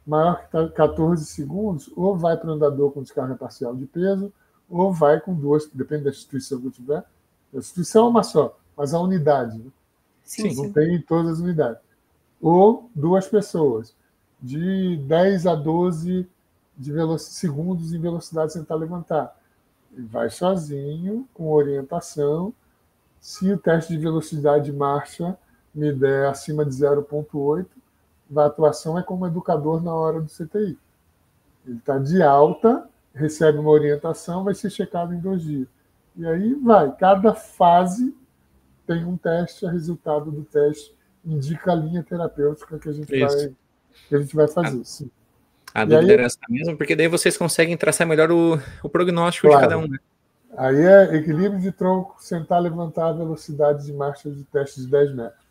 Maior que 14 segundos, ou vai para o andador com descarga parcial de peso, ou vai com 2, depende da instituição que eu tiver. A instituição é uma só, mas a unidade. Né? Sim. Não tem em todas as unidades. Ou 2 pessoas, de 10 a 12 segundos em velocidade sentar, levantar. E vai sozinho, com orientação. Se o teste de velocidade de marcha me der acima de 0,8, a atuação é como educador na hora do CTI. Ele está de alta, recebe uma orientação, vai ser checado em 2 dias. E aí vai. Cada fase tem um teste, o resultado do teste indica a linha terapêutica que a gente vai fazer. Sim. A dúvida era essa mesmo, porque daí vocês conseguem traçar melhor o prognóstico de cada um. Né? Aí é equilíbrio de tronco, sentar, levantar a velocidade de marcha de teste de 10 metros.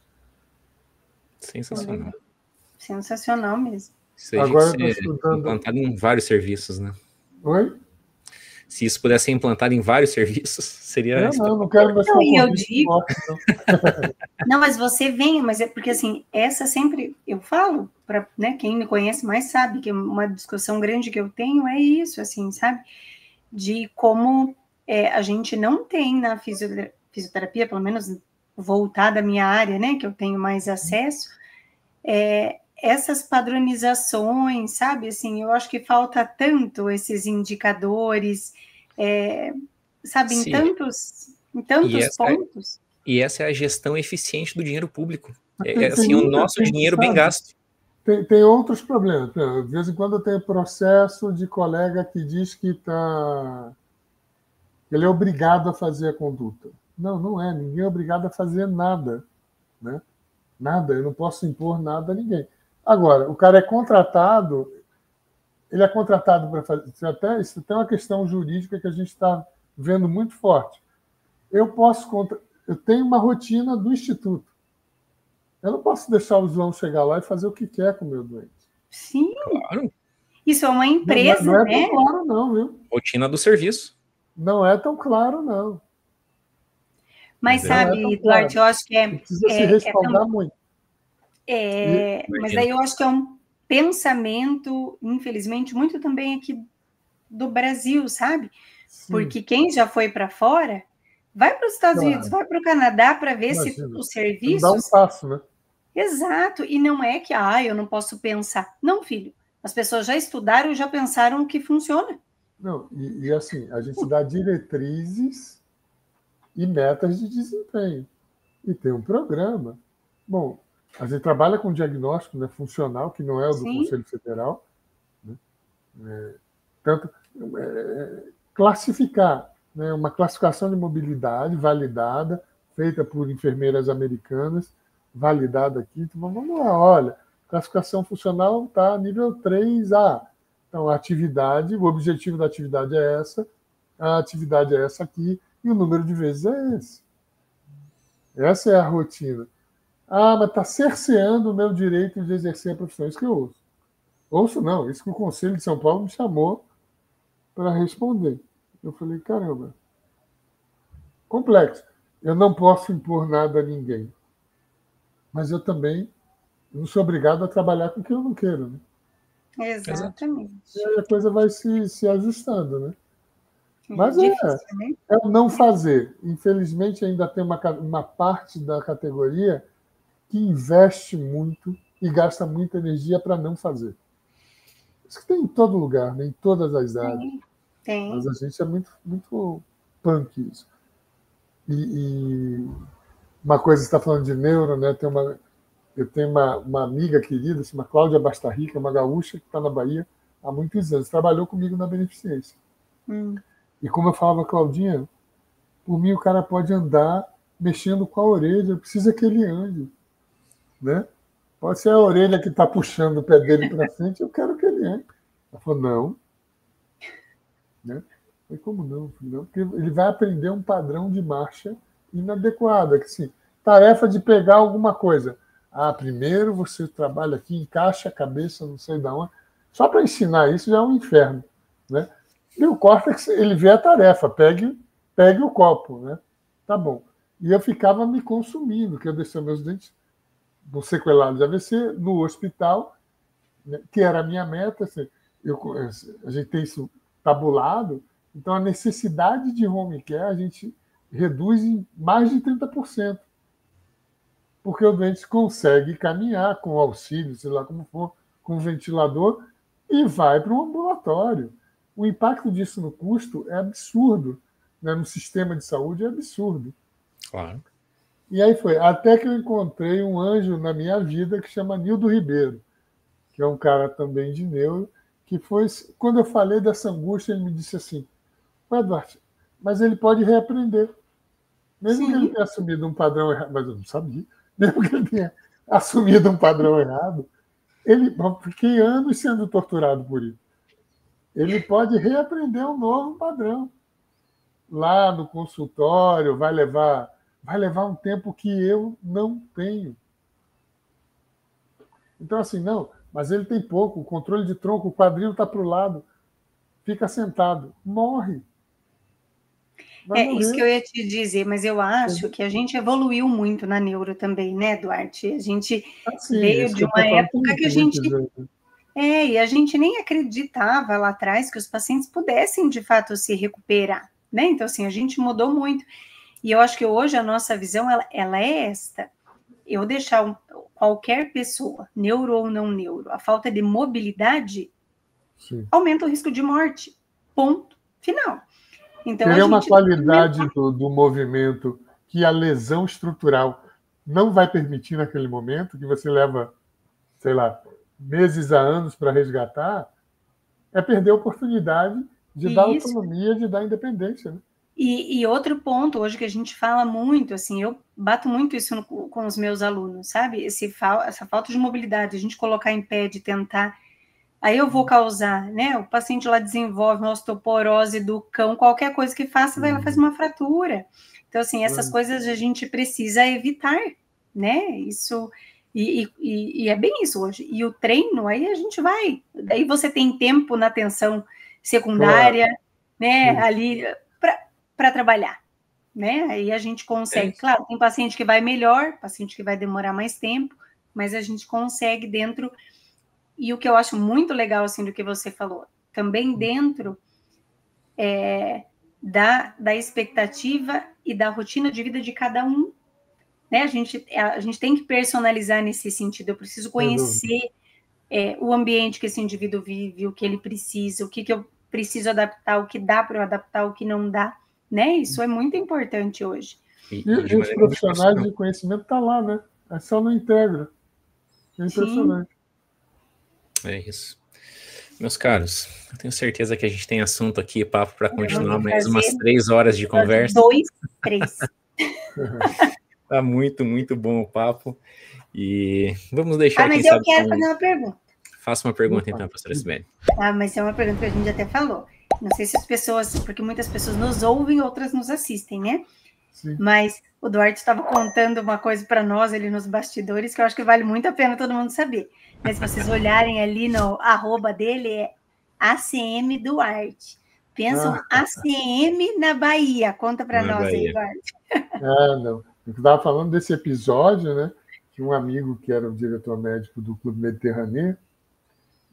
Sensacional. Sensacional mesmo. Isso aí Agora eu tinha estou que ser estudando. implantado em vários serviços, né? Oi? Se isso pudesse ser implantado em vários serviços, seria Eu não quero espetacular. meus Não, e eu concorrentes digo, mortos, não. não, mas você vem, mas é porque assim, essa sempre eu falo para, né, quem me conhece mais sabe que uma discussão grande que eu tenho é isso, assim, sabe? De como a gente não tem na fisioterapia, pelo menos voltada à minha área, né, que eu tenho mais acesso, essas padronizações, sabe? Assim, eu acho que falta tanto esses indicadores, sabe, em Sim, e tantos essa, pontos. e essa é a gestão eficiente do dinheiro público. Tem, Assim, o nosso tem, dinheiro bem sabe? gasto. Tem outros problemas. Por exemplo, de vez em quando eu tenho processo de colega que diz que ele é obrigado a fazer a conduta. Não, não é. Ninguém é obrigado a fazer nada. Né? Nada. Eu não posso impor nada a ninguém. Agora, o cara é contratado, ele é contratado para fazer. Isso tem uma questão jurídica que a gente está vendo muito forte. Eu tenho uma rotina do instituto. Eu não posso deixar o João chegar lá e fazer o que quer com o meu doente. Sim, Claro, isso é uma empresa, Não é né? tão claro, não, viu? rotina do serviço. Não é tão claro, não. Mas Não é sabe, tão Duarte, claro. eu acho que Precisa se respaldar muito. mas Imagino. aí eu acho que é um pensamento, infelizmente, muito também aqui do Brasil, sabe? Sim, Porque quem já foi para fora, vai para os Estados Unidos, claro. vai para o Canadá para ver se Imagina. os Você não dá um serviços. passo, né? Exato, e não é que, eu não posso pensar. Não, filho, as pessoas já estudaram e já pensaram que funciona. Não, e assim, a gente dá diretrizes e metas de desempenho. E tem um programa. Bom, a gente trabalha com diagnóstico, né, funcional, que não é o do Sim, Conselho Federal. Né? Tanto, classificar, né, uma classificação de mobilidade validada, feita por enfermeiras americanas, validada aqui. Então, vamos lá, olha, classificação funcional está nível 3A. Então, a atividade, o objetivo da atividade é essa, a atividade é essa aqui, e o número de vezes é esse. Essa é a rotina. Mas está cerceando o meu direito de exercer a profissão. Isso que eu ouço. Ouço não, isso que o Conselho de São Paulo me chamou para responder. Eu falei, caramba, complexo. Eu não posso impor nada a ninguém. Mas eu também não sou obrigado a trabalhar com o que eu não quero. Né? Exato. exatamente. E aí a coisa vai se ajustando. Né? Mas Difícil, né? é o não fazer. Infelizmente, ainda tem uma parte da categoria que investe muito e gasta muita energia para não fazer. Isso que tem em todo lugar, né? Em todas as áreas. Tem. Mas a gente é muito, muito punk isso. E uma coisa, você está falando de neuro, né? Eu tenho uma amiga querida, chama Cláudia Bastarrica, uma gaúcha que está na Bahia há muitos anos. Trabalhou comigo na Beneficência. E como eu falava, Claudinha, por mim o cara pode andar mexendo com a orelha, precisa que ele ande. Né? Pode ser a orelha que está puxando o pé dele para frente, eu quero que ele ande. Ela falou, não. Né? Eu falei, como não? Não, porque ele vai aprender um padrão de marcha inadequado. Que, assim, tarefa de pegar alguma coisa. Primeiro você trabalha aqui, encaixa a cabeça, não sei de onde. Só para ensinar isso já é um inferno. Né? E o córtex, ele vê a tarefa, pegue o copo. Né? Tá bom. E eu ficava me consumindo, que eu deixei meus dentes do sequelado de AVC no hospital, né, que era a minha meta. Assim, a gente tem isso tabulado, então a necessidade de home care a gente reduz em mais de 30%. Porque o doente consegue caminhar com auxílio, sei lá como for, com ventilador, e vai para um ambulatório. O impacto disso no custo é absurdo. Né? No sistema de saúde é absurdo. Claro. E aí foi, até que eu encontrei um anjo na minha vida que chama Nildo Ribeiro, que é um cara também de neuro, que foi, quando eu falei dessa angústia, ele me disse assim, Eduardo, mas ele pode reaprender. Mesmo que ele tenha assumido um padrão errado, mas eu não sabia, mesmo que ele tenha assumido um padrão errado, fiquei anos sendo torturado por isso. Ele pode reaprender um novo padrão. Lá no consultório, vai levar um tempo que eu não tenho. Então, assim, não, mas ele tem pouco, o controle de tronco, o quadril está para o lado, fica sentado, morre. Vai É isso que morrer. eu ia te dizer, mas eu acho que a gente evoluiu muito na neuro também, né, Duarte? A gente Assim, veio isso de que eu uma estou falando, época que a tem gente. muitos anos. E a gente nem acreditava lá atrás que os pacientes pudessem, de fato, se recuperar, né? Então, assim, a gente mudou muito. E eu acho que hoje a nossa visão, ela é esta. Eu deixar qualquer pessoa, neuro ou não neuro, a falta de mobilidade Sim. aumenta o risco de morte. Ponto final. Então, a Teria uma gente qualidade do movimento que a lesão estrutural não vai permitir naquele momento, que você leva, sei lá, meses a anos para resgatar, é perder a oportunidade de dar isso. autonomia, de dar independência. Né? E outro ponto hoje que a gente fala muito, assim, eu bato muito isso com os meus alunos, sabe? Essa falta de mobilidade, a gente colocar em pé de tentar, aí eu vou causar, né? O paciente lá desenvolve uma osteoporose do cão, qualquer coisa que faça, vai lá faz uma fratura. Então, assim, essas coisas a gente precisa evitar, né? Isso, e é bem isso hoje. E o treino, aí a gente vai, daí você tem tempo na atenção secundária, Claro. né? Sim. Ali para trabalhar, né? Aí a gente consegue, isso. claro, tem paciente que vai melhor, paciente que vai demorar mais tempo, mas a gente consegue dentro. E o que eu acho muito legal, assim, do que você falou, também dentro da expectativa e da rotina de vida de cada um, né? A gente tem que personalizar nesse sentido. Eu preciso conhecer o ambiente que esse indivíduo vive, o que ele precisa, o que eu preciso adaptar, o que dá para eu adaptar, o que não dá, né? Isso é muito importante hoje. E de os maneira muito profissionais profissional. de conhecimento estão lá, né? É só não integra. É impressionante. Sim. É isso. Meus caros, eu tenho certeza que a gente tem assunto aqui, papo para continuar Vamos mais umas fazer 3 horas de episódio conversa. 2, 3. Tá muito, muito bom o papo. E vamos deixar, quem Mas eu sabe, quero fazer uma pergunta. faça uma pergunta Opa. então, pastora Sibeli. Mas é uma pergunta que a gente até falou. Não sei se as pessoas, porque muitas pessoas nos ouvem, outras nos assistem, né? Sim. Mas o Duarte estava contando uma coisa para nós ali nos bastidores que eu acho que vale muito a pena todo mundo saber. Mas se vocês olharem ali no @ dele, é ACM Duarte. Pensa um ACM na Bahia. Conta para nós aí, Bahia. Duarte. Não. Eu estava falando desse episódio, né? Que um amigo que era o diretor médico do Clube Mediterrâneo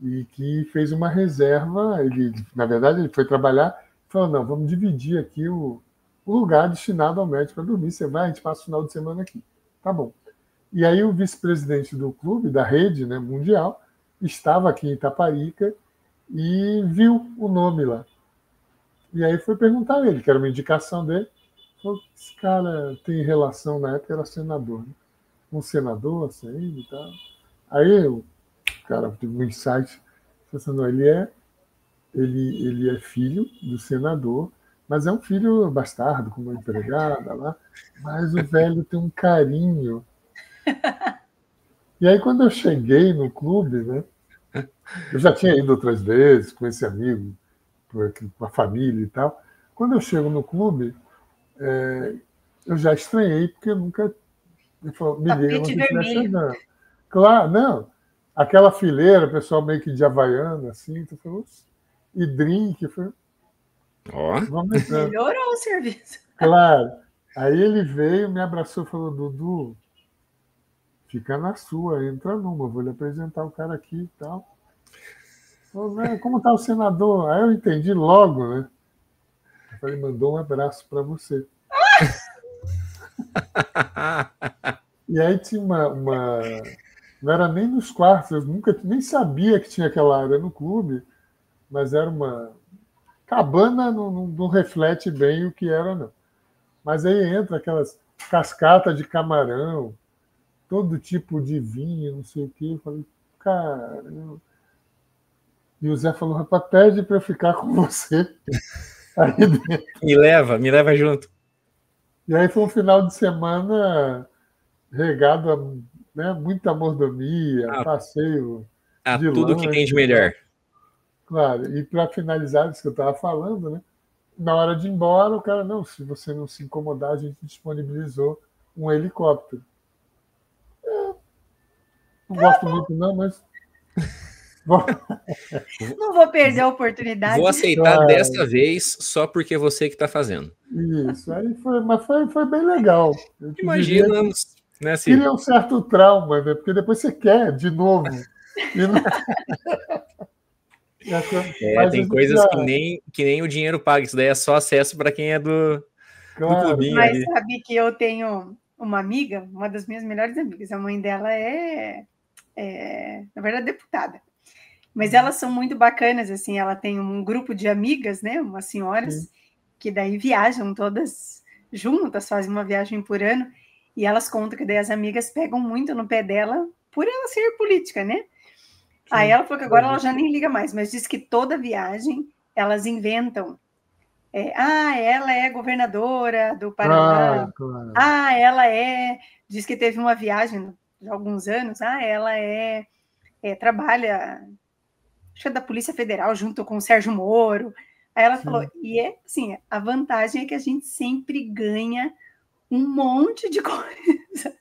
e que fez uma reserva. Ele, na verdade, ele foi trabalhar e falou: não, vamos dividir aqui o lugar destinado ao médico para dormir. Você vai, a gente passa o final de semana aqui. Tá bom. E aí o vice-presidente do clube, da rede, né, mundial, estava aqui em Itaparica e viu o nome lá. E aí foi perguntar a ele, que era uma indicação dele. Falou: esse cara tem relação, na época era senador, né? Um senador, assim, e tal. Aí o cara teve um insight, pensando: não, ele é filho do senador, mas é um filho bastardo, com uma empregada lá, mas o velho tem um carinho. E aí, quando eu cheguei no clube, né, eu já tinha ido outras vezes com esse amigo, com a família e tal. Quando eu chego no clube, eu já estranhei, porque eu nunca. Ele falou: me liga quando Tapete você estiver vermelho. chegando. Claro, não. Aquela fileira, pessoal meio que de havaiana, assim, tu falou, e drink. Falei, vamos entrando. Melhorou o serviço. Claro. Aí ele veio, me abraçou e falou: Dudu, fica na sua, entra numa, vou lhe apresentar o cara aqui e tal. Falei: como está o senador? Aí eu entendi logo, né? Eu falei: mandou um abraço para você. E aí tinha uma. Não era nem nos quartos, eu nunca nem sabia que tinha aquela área no clube, mas era uma cabana, não reflete bem o que era, não. Mas aí entra aquelas cascatas de camarão, todo tipo de vinho, não sei o quê. Eu falei: cara. E o Zé falou: rapaz, pede para eu ficar com você aí dentro. Me leva junto. E aí foi um final de semana regado a, né, muita mordomia, passeio de tudo que tem de lanche. melhor. Claro, e para finalizar isso que eu estava falando, né, na hora de ir embora, o cara: não, se você não se incomodar, a gente disponibilizou um helicóptero. Não gosto muito, não, mas Não vou perder a oportunidade. Vou aceitar dessa vez só porque é você que está fazendo. Isso, aí foi bem legal. Imaginamos, né, Cria um certo trauma, né? Porque depois você quer de novo. Não... tem coisas que nem o dinheiro paga. Isso daí é só acesso para quem é do clubinho. Mas sabe que eu tenho uma amiga, uma das minhas melhores amigas. A mãe dela na verdade, deputada. Mas elas são muito bacanas, assim, ela tem um grupo de amigas, né, umas senhoras, que daí viajam todas juntas, fazem uma viagem por ano, e elas contam que daí as amigas pegam muito no pé dela por ela ser política, né? Aí ela falou que agora ela já nem liga mais, mas diz que toda viagem elas inventam. Ela é governadora do Paraná. Claro. Ela diz que teve uma viagem de alguns anos. Ela trabalha, acho que é da Polícia Federal, junto com o Sérgio Moro. Aí ela falou, e assim, a vantagem é que a gente sempre ganha um monte de coisa.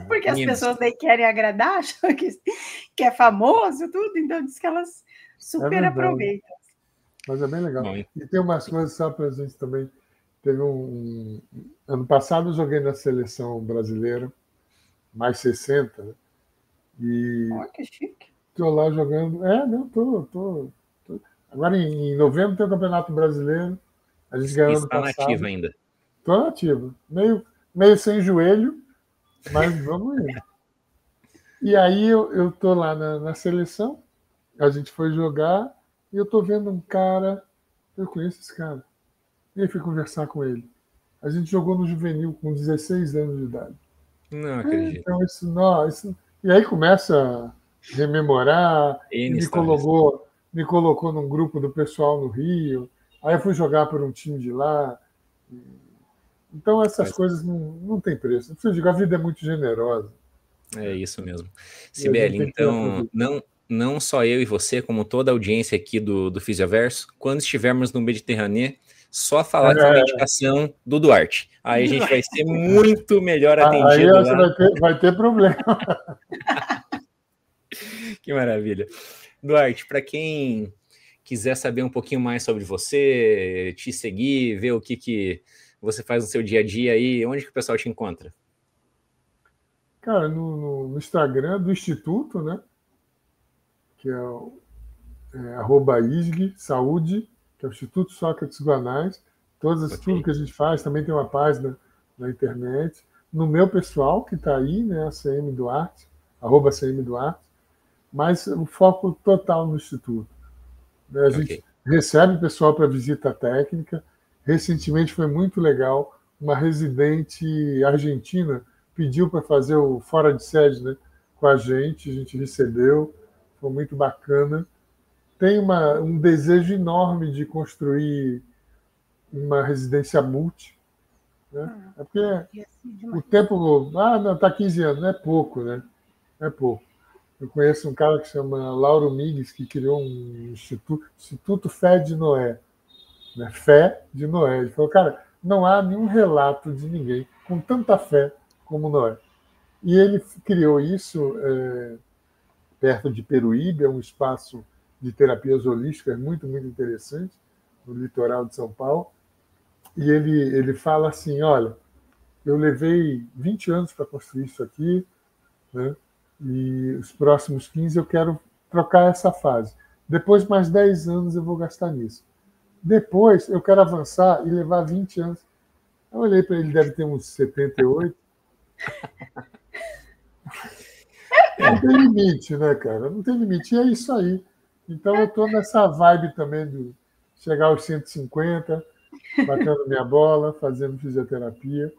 Porque as pessoas daí querem agradar, acham que é famoso, tudo, então diz que elas super aproveitam. Mas é bem legal. E tem umas coisas só para a gente também. Teve ano passado eu joguei na seleção brasileira, mais 60, né? E que chique. Estou lá jogando. Tô. Agora em novembro tem o Campeonato Brasileiro. A gente ganhou ano passado. Está nativo ainda. Estou nativo. Meio sem joelho, mas vamos ir. E aí eu tô lá na seleção, a gente foi jogar, e eu tô vendo um cara, eu conheço esse cara. E aí fui conversar com ele. A gente jogou no juvenil com 16 anos de idade. Não acredito. Então isso... E aí começa a rememorar, me colocou num grupo do pessoal no Rio, aí eu fui jogar por um time de lá. Então essas coisas não tem preço. Eu digo, a vida é muito generosa. É isso mesmo. Sibeli, então, não só eu e você, como toda a audiência aqui do Fisioverso, quando estivermos no Mediterrâneo, só falar que é uma indicação do Duarte. Aí a gente vai ser muito melhor atendido aí lá. Vai ter problema. Que maravilha. Duarte, para quem quiser saber um pouquinho mais sobre você, te seguir, ver o que você faz no seu dia a dia aí, onde que o pessoal te encontra? Cara, no Instagram do Instituto, né? Que é @ISG Saúde, que é o Instituto Sócrates Guanais. Tudo que a gente faz, também tem uma página na internet. No meu pessoal, que está aí, né? ACM Duarte, @ACM Duarte. Mas o foco total no Instituto. A gente recebe pessoal para visita técnica. Recentemente foi muito legal. Uma residente argentina pediu para fazer o fora de sede, né, com a gente recebeu, foi muito bacana. Tem um desejo enorme de construir uma residência multi, né? É porque o tempo... não, está 15 anos, não é pouco, né? Não é pouco. Eu conheço um cara que chama Lauro Migues, que criou um Instituto Fé de Noé. Né? Fé de Noé. Ele falou, cara, não há nenhum relato de ninguém com tanta fé como Noé. E ele criou isso perto de Peruíbe, é um espaço de terapias holísticas muito, muito interessante, no litoral de São Paulo. E ele fala assim, olha, eu levei 20 anos para construir isso aqui, né? E os próximos 15 eu quero trocar essa fase. Depois, mais 10 anos eu vou gastar nisso. Depois, eu quero avançar e levar 20 anos. Eu olhei para ele, deve ter uns 78. Não tem limite, né, cara? Não tem limite. E é isso aí. Então, eu estou nessa vibe também de chegar aos 150, batendo minha bola, fazendo fisioterapia.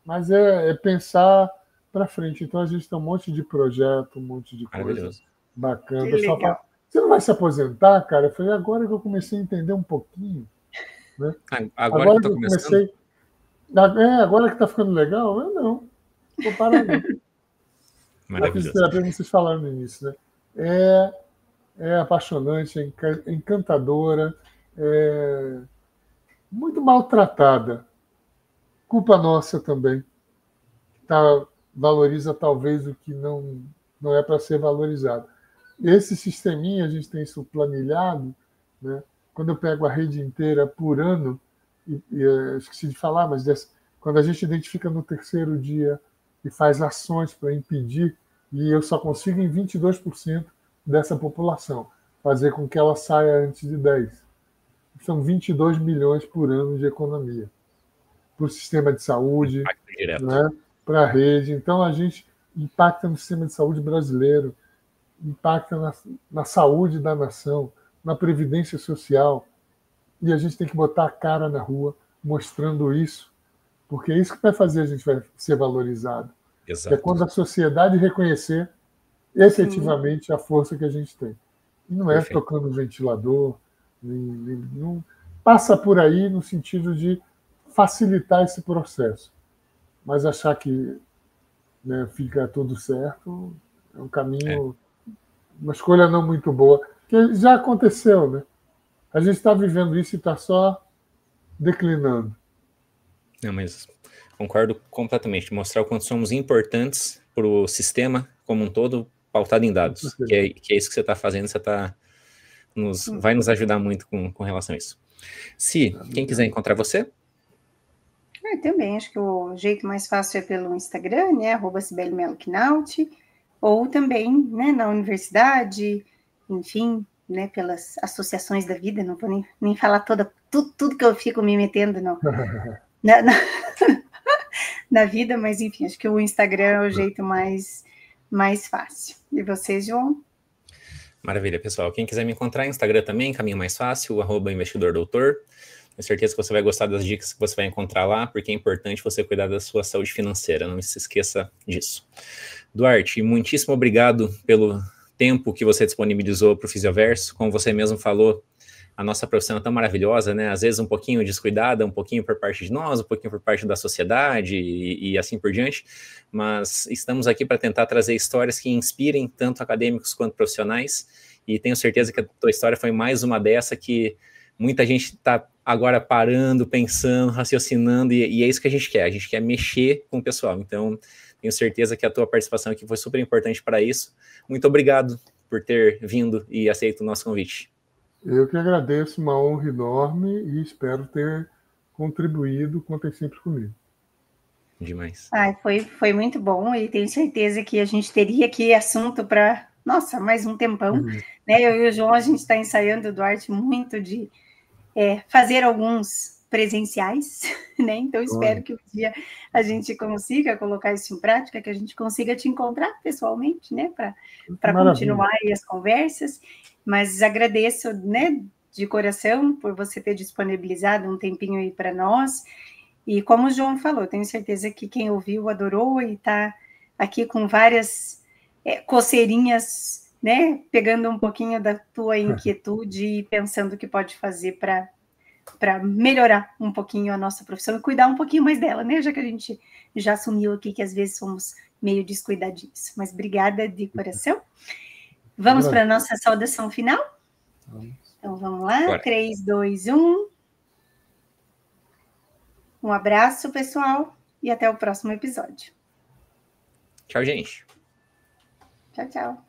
Mas é pensar para frente. Então, a gente tem um monte de projeto, um monte de coisa bacana. Você não vai se aposentar, cara? Eu falei, agora que eu comecei a entender um pouquinho. Né? Agora que eu comecei. Agora que está ficando legal? Eu não. Vou parar não. A fisioterapia, como vocês falaram no início, né? É apaixonante, é encantadora, é muito maltratada. Culpa nossa também. Valoriza talvez o que não é para ser valorizado. esse sisteminha, a gente tem isso planilhado, né? Quando eu pego a rede inteira por ano, eu esqueci de falar, mas quando a gente identifica no terceiro dia e faz ações para impedir, e eu só consigo em 22% dessa população, fazer com que ela saia antes de 10. São 22 milhões por ano de economia para o sistema de saúde, né? Para a rede. Então, a gente impacta no sistema de saúde brasileiro, impacta na saúde da nação, na previdência social, e a gente tem que botar a cara na rua mostrando isso, porque é isso que vai fazer a gente vai ser valorizado. Exato. É quando a sociedade reconhecer efetivamente a força que a gente tem. E não é tocando ventilador, não passa por aí no sentido de facilitar esse processo, mas achar que, né, fica tudo certo é um caminho, uma escolha não muito boa, que já aconteceu, né? A gente está vivendo isso e está só declinando. Não, mas concordo completamente. Mostrar o quanto somos importantes para o sistema como um todo, pautado em dados. Que é isso que você está fazendo, você vai nos ajudar muito com relação a isso. Quem quiser encontrar você? Também, acho que o jeito mais fácil é pelo Instagram, né, @CibeleMeloKnaut, ou também, né, na universidade, enfim, né, pelas associações da vida, não vou nem falar tudo que eu fico me metendo na vida, mas enfim, acho que o Instagram é o jeito mais fácil. E você, João? Maravilha, pessoal. Quem quiser me encontrar no Instagram também, caminho mais fácil, @investidordoutor. Tenho certeza que você vai gostar das dicas que você vai encontrar lá, porque é importante você cuidar da sua saúde financeira, não se esqueça disso. Duarte, muitíssimo obrigado pelo tempo que você disponibilizou para o Fisioverso. Como você mesmo falou, a nossa profissão é tão maravilhosa, né? Às vezes um pouquinho descuidada, um pouquinho por parte de nós, um pouquinho por parte da sociedade e assim por diante, mas estamos aqui para tentar trazer histórias que inspirem tanto acadêmicos quanto profissionais, e tenho certeza que a tua história foi mais uma dessa que muita gente está agora parando, pensando, raciocinando, e é isso que a gente quer mexer com o pessoal. Então, tenho certeza que a tua participação aqui foi super importante para isso. Muito obrigado por ter vindo e aceito o nosso convite. Eu que agradeço, uma honra enorme, e espero ter contribuído. Contem sempre comigo. Demais. Foi muito bom, e tenho certeza que a gente teria aqui assunto para, nossa, mais um tempão. Né? Eu e o João, a gente está ensaiando, o Duarte, muito de fazer alguns presenciais, né? Então espero que um dia a gente consiga colocar isso em prática, que a gente consiga te encontrar pessoalmente, né? Para continuar aí as conversas. Mas agradeço, né, de coração por você ter disponibilizado um tempinho aí para nós. E como o João falou, tenho certeza que quem ouviu adorou e está aqui com várias coceirinhas, né? Pegando um pouquinho da tua inquietude e pensando o que pode fazer para melhorar um pouquinho a nossa profissão e cuidar um pouquinho mais dela, né? Já que a gente já assumiu aqui que às vezes somos meio descuidadinhos. Mas obrigada de coração. Vamos para a nossa saudação final? Então vamos lá. Bora. 3, 2, 1. Um abraço, pessoal, e até o próximo episódio. Tchau, gente. Tchau, tchau.